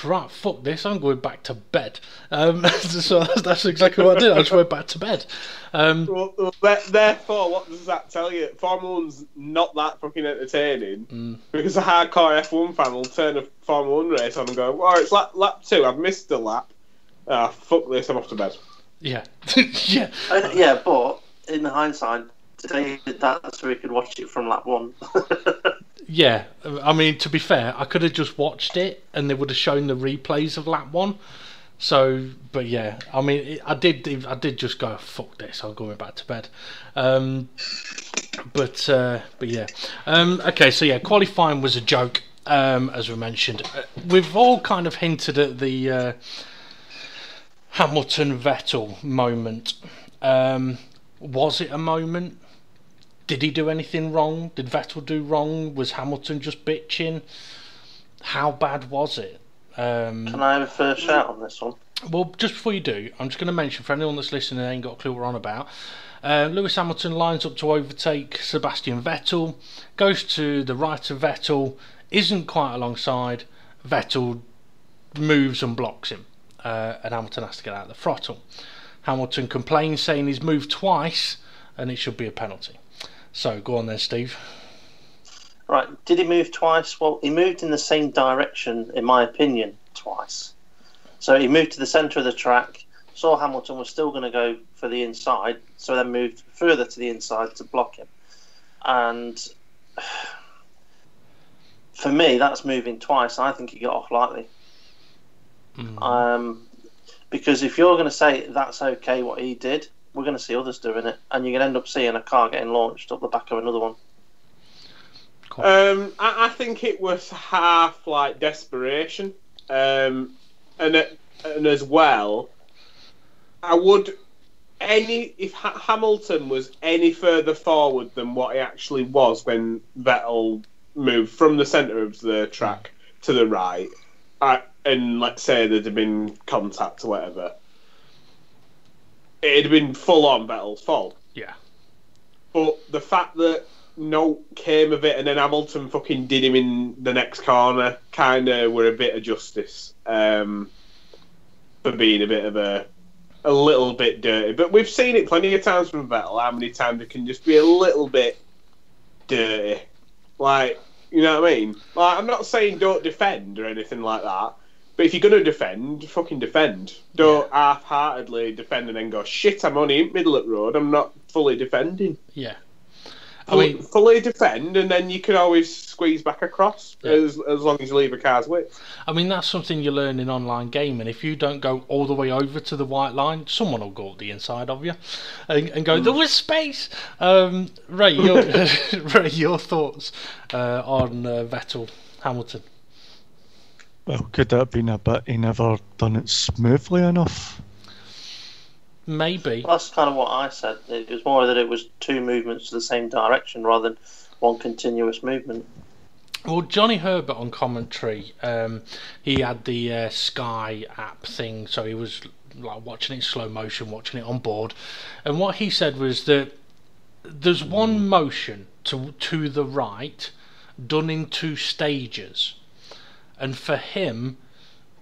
Right, fuck this, I'm going back to bed. So that's exactly what I did. I just went back to bed. Therefore, what does that tell you? Formula 1's not that fucking entertaining because a hardcore F1 fan will turn a Formula 1 race on and go, oh, it's lap 2, I've missed a lap. Ah, fuck this, I'm off to bed. Yeah. Yeah. Yeah, but in hindsight, today did that so we could watch it from lap 1. Yeah, I mean, to be fair, I could have just watched it and they would have shown the replays of lap 1. So, but yeah, I mean, I did just go, fuck this, I'm going back to bed. But yeah. Okay, so yeah, qualifying was a joke, as we mentioned. We've all kind of hinted at the Hamilton-Vettel moment. Was it a moment? Did he do anything wrong? Did Vettel do wrong? Was Hamilton just bitching? How bad was it? Can I have a first shout on this one? Well, just before you do, I'm just going to mention for anyone that's listening and ain't got a clue what we're on about. Lewis Hamilton lines up to overtake Sebastian Vettel, goes to the right of Vettel, isn't quite alongside. Vettel moves and blocks him, and Hamilton has to get out of the throttle. Hamilton complains, saying he's moved twice and it should be a penalty. So, go on then, Steve. Right, did he move twice? Well, he moved in the same direction, in my opinion, twice. So he moved to the centre of the track, saw Hamilton was still going to go for the inside, so then moved further to the inside to block him. And for me, that's moving twice. I think he got off lightly. Because if you're going to say that's okay what he did, we're going to see others doing it, and you're going to end up seeing a car getting launched up the back of another one. Cool. I think it was half like desperation, and as well, I would if Hamilton was any further forward than what he actually was when Vettel moved from the centre of the track to the right, and let's say there'd have been contact or whatever, it'd have been full on Vettel's fault. Yeah. But the fact that no came of it and then Hamilton fucking did him in the next corner kind of were a bit of justice for being a bit of a little bit dirty. But we've seen it plenty of times from Vettel, how many times it can just be a little bit dirty. Like, you know what I mean? Like, I'm not saying don't defend or anything like that, but if you're going to defend, fucking defend. Don't half-heartedly defend and then go, shit, I'm only in middle of the road, I'm not fully defending. Yeah. I mean, fully defend, and then you can always squeeze back across as long as you leave a car's width. I mean, that's something you learn in online gaming. If you don't go all the way over to the white line, someone will go up the inside of you and go, there was space. Ray, your thoughts on Vettel Hamilton? Well, could that have been a bit he never done it smoothly enough? Maybe. Well, that's kind of what I said. It was more that it was two movements to the same direction rather than one continuous movement. Well, Johnny Herbert on commentary, he had the Sky app thing, so he was like watching it in slow motion, watching it on board, and what he said was that there's one motion to the right done in 2 stages, and for him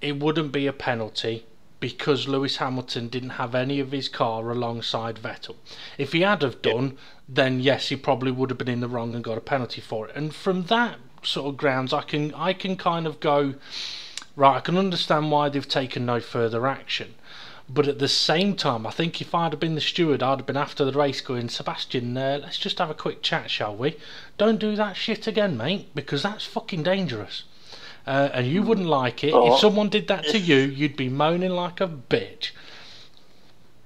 it wouldn't be a penalty because Lewis Hamilton didn't have any of his car alongside Vettel. If he had have done, then yes, he probably would have been in the wrong and got a penalty for it. And from that sort of grounds, I can kind of go, right, I can understand why they've taken no further action. But at the same time, I think if I'd have been the steward, I'd have been after the race going, Sebastian, let's just have a quick chat, shall we? Don't do that shit again, mate, because that's fucking dangerous. And you wouldn't like it. If someone did that to you, you'd be moaning like a bitch.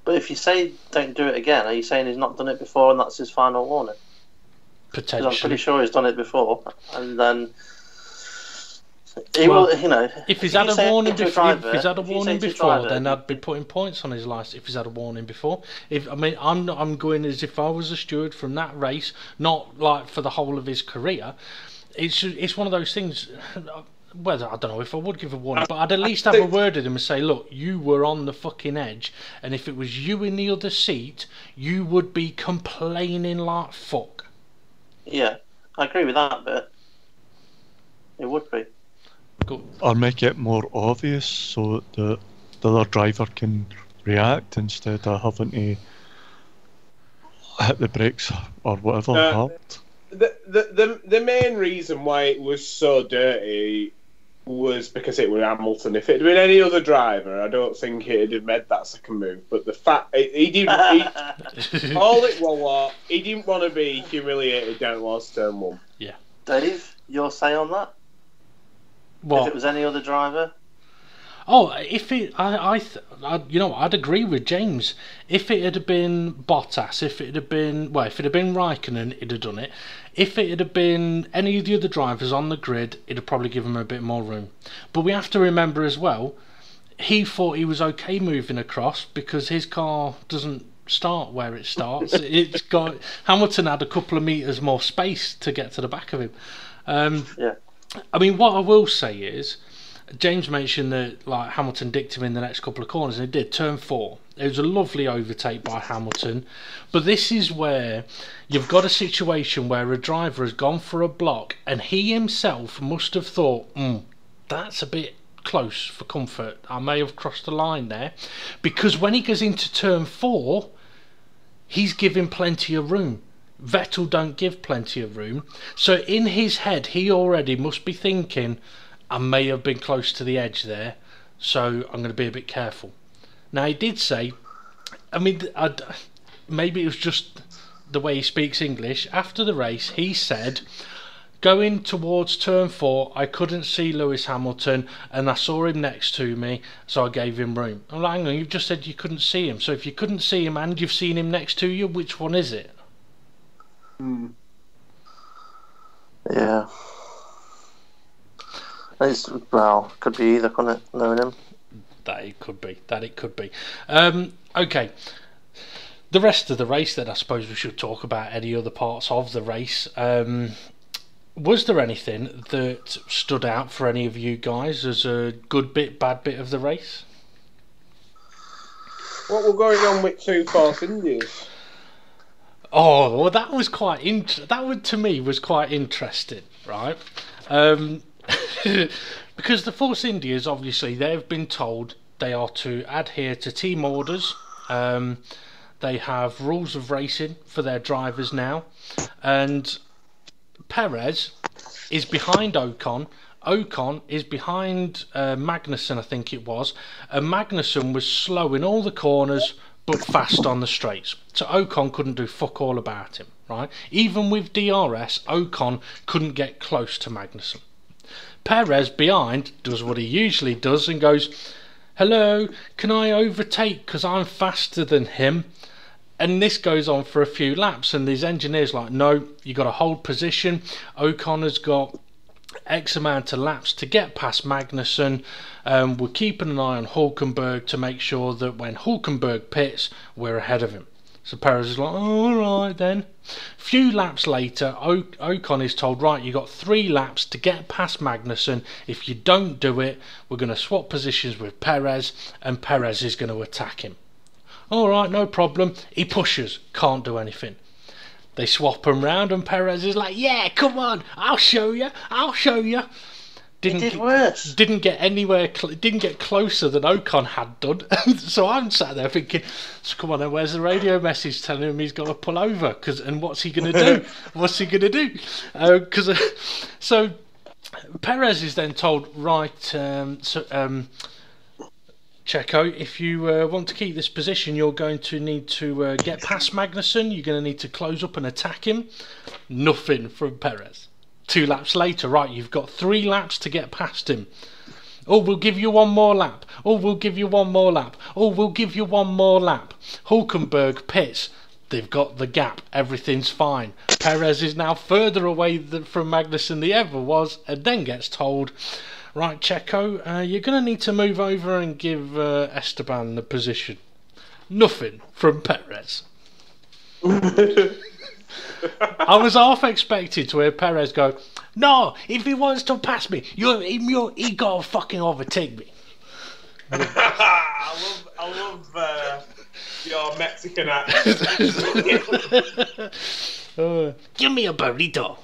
But if you say don't do it again, are you saying he's not done it before and that's his final warning? Potentially. I'm pretty sure he's done it before. And then he will, you know. If he's had a warning before, then I'd be putting points on his license. If he's had a warning before, I'm going as if I was a steward from that race, not like for the whole of his career. It's one of those things. Whether I don't know if I would give a warning, but I'd at least have a word with him and say, look, you were on the fucking edge, and if it was you in the other seat, you would be complaining like fuck. Yeah, I agree with that bit. It would be. Cool. Or make it more obvious so that the other driver can react instead of having to hit the brakes or whatever hard. The main reason why it was so dirty was because it was Hamilton. If it had been any other driver, I don't think it'd have made that second move. But the fact he didn't, all it was he didn't want to be humiliated down towards turn 1. Yeah. Dave, your say on that? What? If it was any other driver? Oh, if it, I'd agree with James. If it had been Bottas, if it had been Raikkonen, it'd have done it. If it had been any of the other drivers on the grid, it'd have probably given him a bit more room. But we have to remember as well, he thought he was okay moving across because his car doesn't start where it starts. Hamilton had a couple of meters more space to get to the back of him. Yeah. I mean, what I will say is, James mentioned that like Hamilton dicked him in the next couple of corners, and he did. Turn 4, it was a lovely overtake by Hamilton, but this is where you've got a situation where a driver has gone for a block, and he himself must have thought, that's a bit close for comfort. I may have crossed the line there, because when he goes into turn 4, he's giving plenty of room. Vettel don't give plenty of room, so in his head he already must be thinking, I may have been close to the edge there, so I'm going to be a bit careful. Now, he did say, I mean, maybe it was just the way he speaks English. After the race, he said, going towards turn 4, I couldn't see Lewis Hamilton, and I saw him next to me, so I gave him room. I'm like, hang on, you've just said you couldn't see him. So if you couldn't see him and you've seen him next to you, which one is it? Yeah. Could be either, couldn't it, knowing him? That it could be. Okay. The rest of the race then, I suppose we should talk about any other parts of the race. Was there anything that stood out for any of you guys as a good bit, bad bit of the race? What were going on with two Force Indies? Oh, well, that was that one to me was quite interesting, right? Because the Force Indias, obviously, they've been told they are to adhere to team orders. They have rules of racing for their drivers now, and Perez is behind Ocon. Ocon is behind Magnussen, I think it was, and Magnussen was slow in all the corners but fast on the straights. So Ocon couldn't do fuck all about him, right? Even with DRS, Ocon couldn't get close to Magnussen. Perez behind does what he usually does and goes, "Hello, can I overtake because I'm faster than him?" And this goes on for a few laps, and these engineers like, "No, you got to hold position. Ocon has got X amount of laps to get past Magnussen. We're keeping an eye on Hulkenberg to make sure that when Hulkenberg pits, we're ahead of him." So Perez is like, "Oh, alright then." Few laps later, Ocon is told, "Right, you got 3 laps to get past Magnussen. If you don't do it, we're going to swap positions with Perez, and Perez is going to attack him." "Alright, no problem." He pushes, can't do anything. They swap him round, and Perez is like, "Yeah, come on, I'll show you. He did worse. Didn't get anywhere. Didn't get closer than Ocon had done. So I'm sat there thinking, "So come on, then, where's the radio message telling him he's got to pull over? And what's he going to do? What's he going to do?" So Perez is then told, "Right, Checo, if you want to keep this position, you're going to need to get past Magnussen. You're going to need to close up and attack him." Nothing from Perez. 2 laps later, "Right, you've got 3 laps to get past him." "Oh, we'll give you 1 more lap. Oh, we'll give you 1 more lap. Oh, we'll give you 1 more lap." Hulkenberg pits. They've got the gap. Everything's fine. Perez is now further away from Magnussen than he ever was, and then gets told, "Right, Checo, you're going to need to move over and give Esteban the position." Nothing from Perez. I was half expected to hear Perez go, "No, if he wants to pass me, he got to fucking overtake me." I love your Mexican accent. Give me a burrito.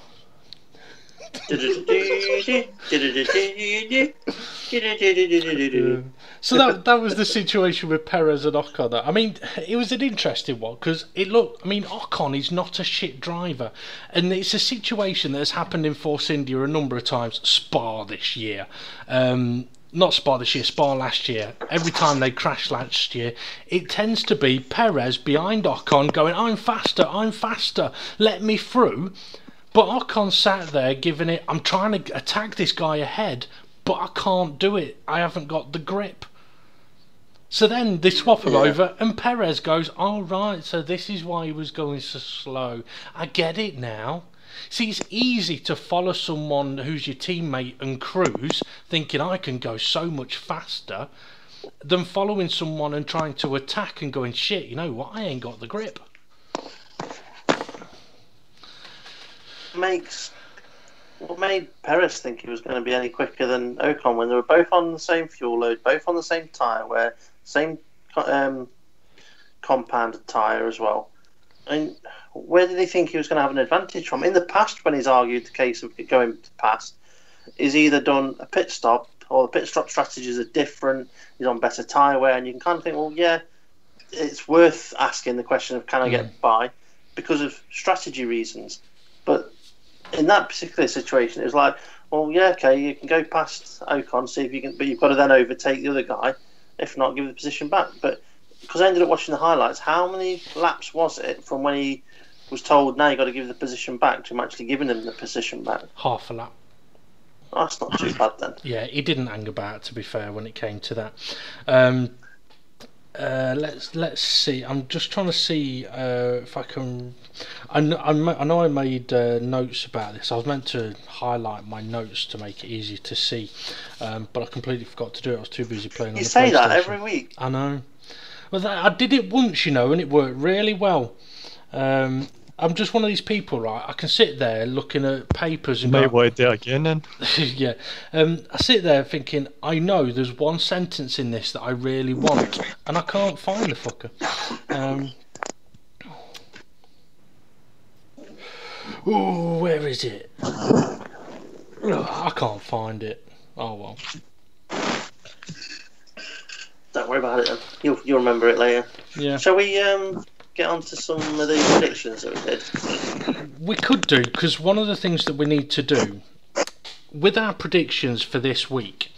So that was the situation with Perez and Ocon. I mean, it was an interesting one because Ocon is not a shit driver, and it's a situation that has happened in Force India a number of times. Spa this year, not Spa this year, Spa last year. Every time they crashed last year, it tends to be Perez behind Ocon going, I'm faster, let me through." But Ocon sat there giving it, "I'm trying to attack this guy ahead, but I can't do it. I haven't got the grip." So then they swap him over, and Perez goes, "All right, so this is why he was going so slow. I get it now." See, it's easy to follow someone who's your teammate and cruise, thinking I can go so much faster, than following someone and trying to attack and going, "Shit, you know what? I ain't got the grip." What made Perez think he was going to be any quicker than Ocon when they were both on the same fuel load, both on the same tyre wear, same compounded tyre as well? I mean, where did he think he was going to have an advantage from? In the past, when he's argued the case of going past, he's either done a pit stop or the pit stop strategies are different, he's on better tyre wear, and you can kind of think, well, yeah, it's worth asking the question of can I get by because of strategy reasons. But in that particular situation, it was like, well, yeah, okay, you can go past Ocon, see if you can, but you've got to then overtake the other guy. If not, give the position back. But because I ended up watching the highlights, how many laps was it from when he was told, "Now you got to give the position back," to him actually giving him the position back? Half a lap. Oh, that's not too bad then. Yeah, he didn't hang about, to be fair, when it came to that. Let's see. I'm just trying to see if I can. I know I made notes about this. I was meant to highlight my notes to make it easier to see, but I completely forgot to do it. I was too busy playing on the PlayStation. You say that every week. I know. Well, I did it once, and it worked really well. And I'm just one of these people, right? I can sit there looking at papers and Might go, want to do it again then. yeah. I sit there thinking, I know there's one sentence in this that I really want, and I can't find the fucker. Ooh, where is it? I can't find it. Oh well. Don't worry about it then. You'll remember it later. Yeah. Shall we get on to some of the predictions that we did? We could do, because one of the things that we need to do with our predictions for this week,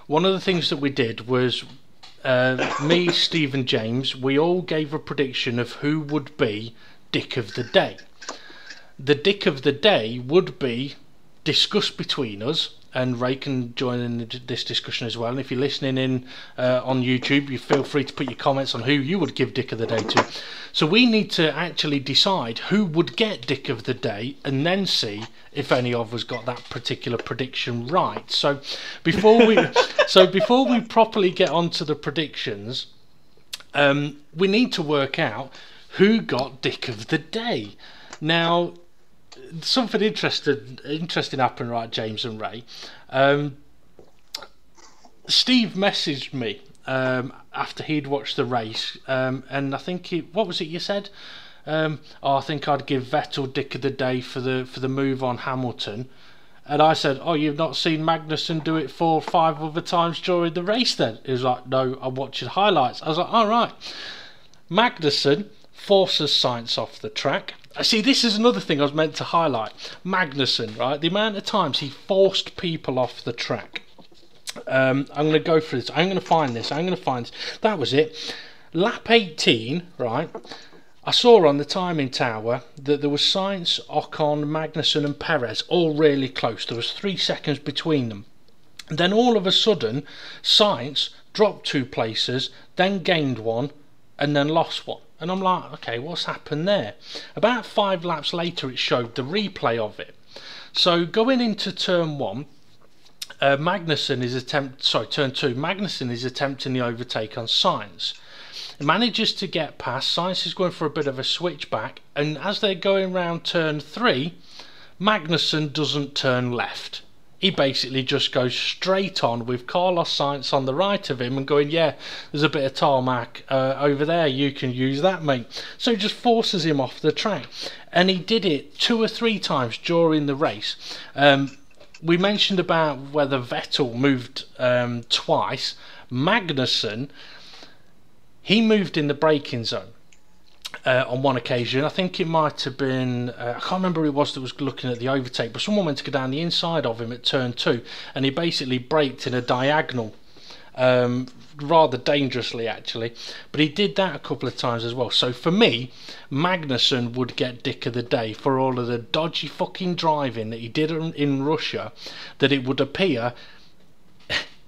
one of the things that we did was me, Steve and James, we all gave a prediction of who would be Dick of the Day. The Dick of the Day would be discussed between us, and Ray can join in this discussion as well. And if you're listening in on YouTube, you feel free to put your comments on who you would give Dick of the Day to. So we need to actually decide who would get Dick of the Day, and then see if any of us got that particular prediction right. So before we properly get onto the predictions, we need to work out who got Dick of the Day. Now, something interesting happened, right, James and Ray. Steve messaged me after he'd watched the race, and I think what was it you said? I think I'd give Vettel Dick of the Day for the move on Hamilton. And I said, oh, you've not seen Magnussen do it 4 or 5 other times during the race then? He was like, no, I'm watching highlights. I was like, all right. Magnussen forces Sainz off the track. See, this is another thing I was meant to highlight. Magnussen, right? The amount of times he forced people off the track. I'm going to go through this. I'm going to find this. That was it. Lap 18, right? I saw on the timing tower that there was Sainz, Ocon, Magnussen and Perez all really close. There was 3 seconds between them. And then all of a sudden, Sainz dropped 2 places, then gained 1, and then lost 1. And I'm like, okay, what's happened there? About 5 laps later, it showed the replay of it. So going into turn 1, turn 2, Magnussen is attempting the overtake on Sainz. He manages to get past. Sainz is going for a bit of a switchback, and as they're going round turn 3, Magnussen doesn't turn left. He basically just goes straight on with Carlos Sainz on the right of him and going, yeah, there's a bit of tarmac over there, you can use that, mate. So he just forces him off the track. And he did it 2 or 3 times during the race. We mentioned about whether Vettel moved twice. Magnussen, he moved in the braking zone. On one occasion, I think it might have been, I can't remember who it was that was looking at the overtake, but someone went to go down the inside of him at turn 2, and he basically braked in a diagonal, rather dangerously actually, but he did that a couple of times as well. So for me, Magnussen would get Dick of the Day for all of the dodgy fucking driving that he did in Russia, that it would appear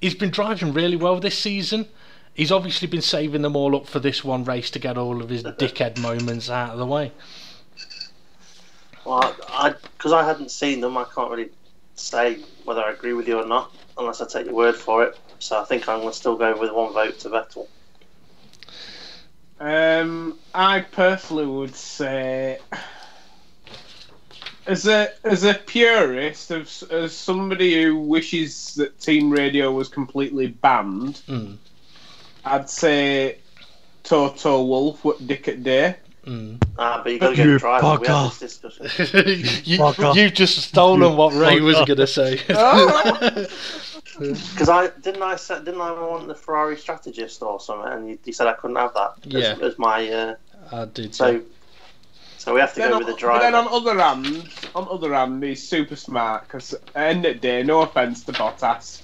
he's been driving really well this season. He's obviously been saving them all up for this one race to get all of his dickhead moments out of the way. Well, because I hadn't seen them, I can't really say whether I agree with you or not, unless I take your word for it. So I think I'm going to still go with 1 vote to Vettel. I personally would say, as a purist, as somebody who wishes that team radio was completely banned, I'd say Toto Wolff with Dick at Day. But you got to get a driver. We had this discussion. You've just stolen what Ray was going to say. Because I want the Ferrari strategist or something, and you said I couldn't have that. As my. I did. So we have to go with the driver. But then on other hand, he's super smart. Because at the end of the day, no offence to Bottas,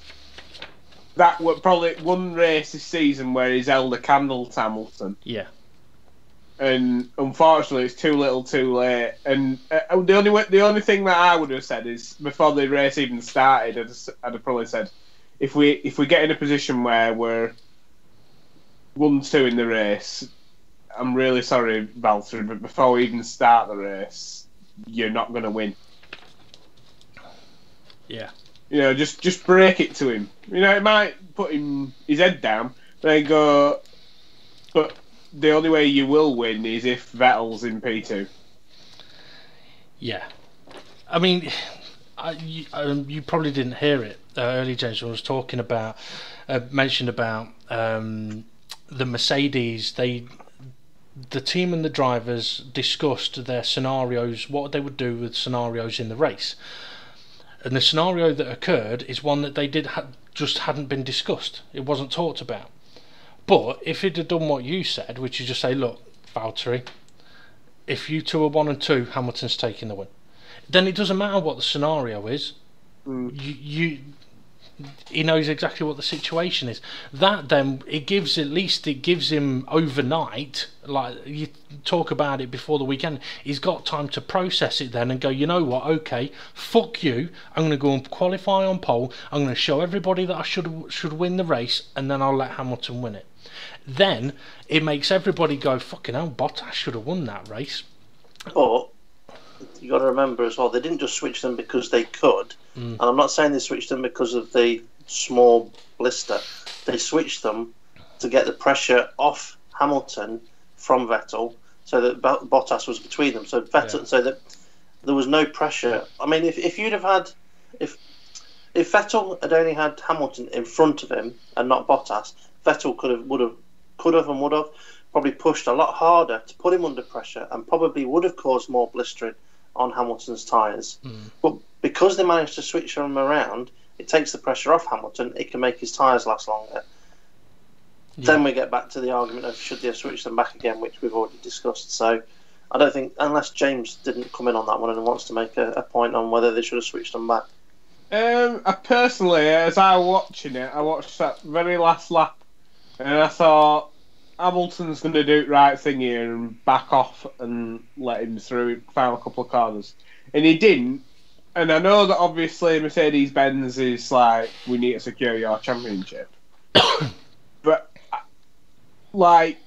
that was probably one race this season where he's held a candle to Hamilton. Yeah. And unfortunately, it's too little, too late. And the only thing that I would have said is before the race even started, I'd have probably said, if we get in a position where we're 1-2 in the race, I'm really sorry, Valtteri, but before we even start the race, you're not going to win. Yeah. You know, just break it to him. You know, it might put his head down, but then go, but the only way you will win is if Vettel's in P2. Yeah. I mean, you probably didn't hear it earlier, James, when I was talking about, mentioned about the Mercedes. The team and the drivers discussed their scenarios, what they would do with scenarios in the race. And the scenario that occurred is one that they just hadn't been discussed. It wasn't talked about. But if he'd have done what you said, which is just say, look, Valtteri, if you two are 1 and 2, Hamilton's taking the win. Then it doesn't matter what the scenario is. He knows exactly what the situation is. That then it gives him overnight. Like you talk about it before the weekend, he's got time to process it then and go, you know what? Okay, fuck you. I'm going to go and qualify on pole. I'm going to show everybody that I should win the race, and then I'll let Hamilton win it. Then it makes everybody go, fucking hell, Bottas should have won that race. But you got to remember as well, they didn't just switch them because they could. And I'm not saying they switched them because of the small blister. They switched them to get the pressure off Hamilton from Vettel, so that Bottas was between them. So so that there was no pressure. I mean, if you'd have had, if Vettel had only had Hamilton in front of him and not Bottas, Vettel could have probably pushed a lot harder to put him under pressure, and probably would have caused more blistering on Hamilton's tyres. But because they managed to switch them around, it takes the pressure off Hamilton. It can make his tyres last longer. Then we get back to the argument of should they have switched them back again, which we've already discussed. So I don't think, unless James didn't come in on that one and wants to make a point on whether they should have switched them back. I personally, as I was watching it, I watched that very last lap, and I thought Hamilton's going to do it right thing here and back off and let him through the final couple of corners. And he didn't. And I know that obviously Mercedes-Benz is like, we need to secure your championship. But, like,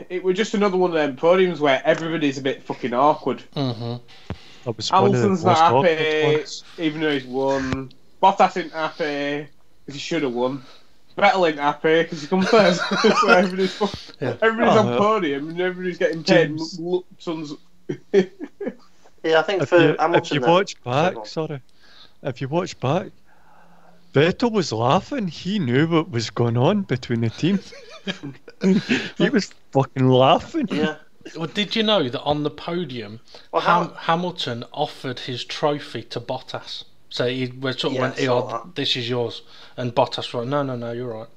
it was just another one of them podiums where everybody's a bit fucking awkward. Hamilton's not happy, even though he's won. Bottas isn't happy, because he should have won. Vettel ain't happy because he come first. So everybody's on podium and everybody's getting paid tons. Yeah, I think for Hamilton. If you watch back, Vettel was laughing. He knew what was going on between the teams. He was fucking laughing. Yeah. Well, did you know that on the podium, Hamilton offered his trophy to Bottas? So he went, this is yours. And Bottas went, no, you're right.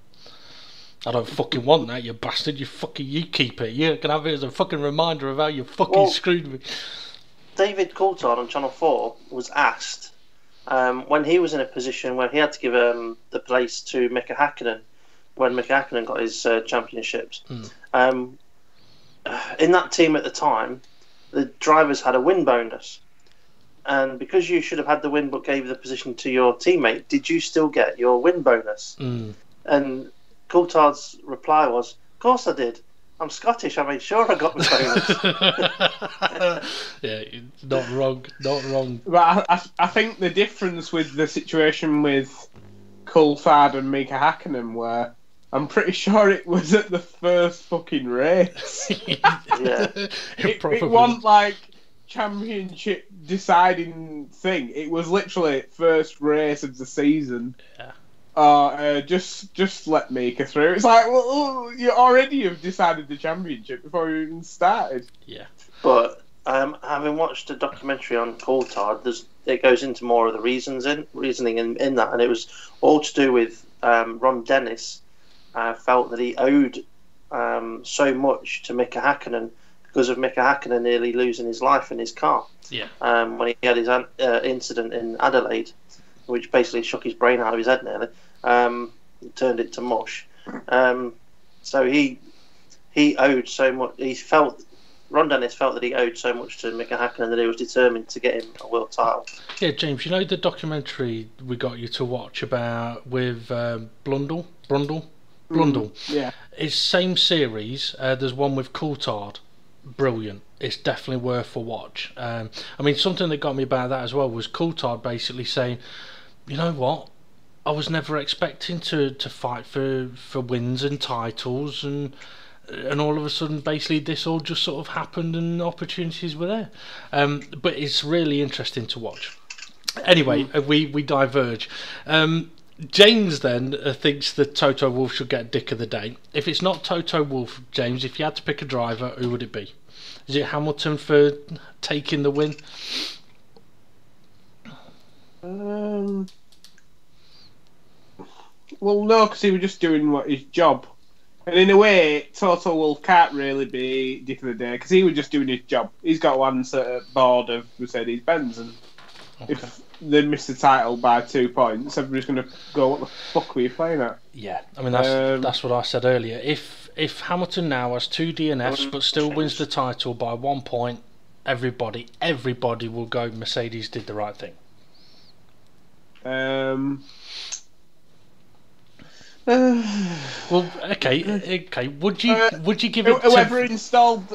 I don't fucking want that, you bastard. You keep it. You can have it as a fucking reminder of how you fucking screwed me. David Coulthard on Channel 4 was asked when he was in a position where he had to give the place to Mika Hakkinen when Mika Hakkinen got his championships. In that team at the time, the drivers had a win bonus. And because you should have had the win but gave the position to your teammate, did you still get your win bonus? And Coulthard's reply was, of course I did. I'm Scottish, I made sure I got the bonus. Yeah, not wrong. But I think the difference with the situation with Coulthard and Mika Hakkinen were, I'm pretty sure it was at the first fucking race. Yeah. It wasn't like championship deciding thing. It was literally first race of the season. Yeah. Just let Mika through. It's like, well, you already have decided the championship before you even started. Yeah. But having watched a documentary on Coulthard, it goes into more of the reasoning in that, and it was all to do with Ron Dennis felt that he owed so much to Mika Hakkinen because of Mika Hakkinen nearly losing his life in his car. Yeah. When he had his incident in Adelaide, which basically shook his brain out of his head nearly, turned it to mush. So he owed so much. Ron Dennis felt that he owed so much to Mika Hakkinen that he was determined to get him a world title. Yeah, James, you know the documentary we got you to watch about with Blundell? Yeah. It's same series. There's one with Coulthard. Brilliant. It's definitely worth a watch. I mean, something that got me about that as well was Coulthard basically saying, you know what, I was never expecting to fight for wins and titles, and and all of a sudden, basically, this all just sort of happened, and opportunities were there. But it's really interesting to watch. Anyway, we diverge. James then thinks that Toto Wolff should get Dick of the Day. If it's not Toto Wolff, James, if you had to pick a driver, who would it be? Is it Hamilton for taking the win? Well, no, because he was just doing his job. And in a way, Toto Wolff can't really be Dick of the Day because he was just doing his job. He's got to answer at the board of Mercedes-Benz, and if they miss the title by 2 points, everybody's going to go, what the fuck were you playing at? Yeah, I mean, that's what I said earlier. If Hamilton now has 2 DNFs but still wins the title by 1 point, everybody will go, Mercedes did the right thing. Well, okay. Would you give it whoever installed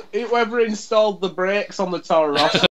the brakes on the Toro Rosso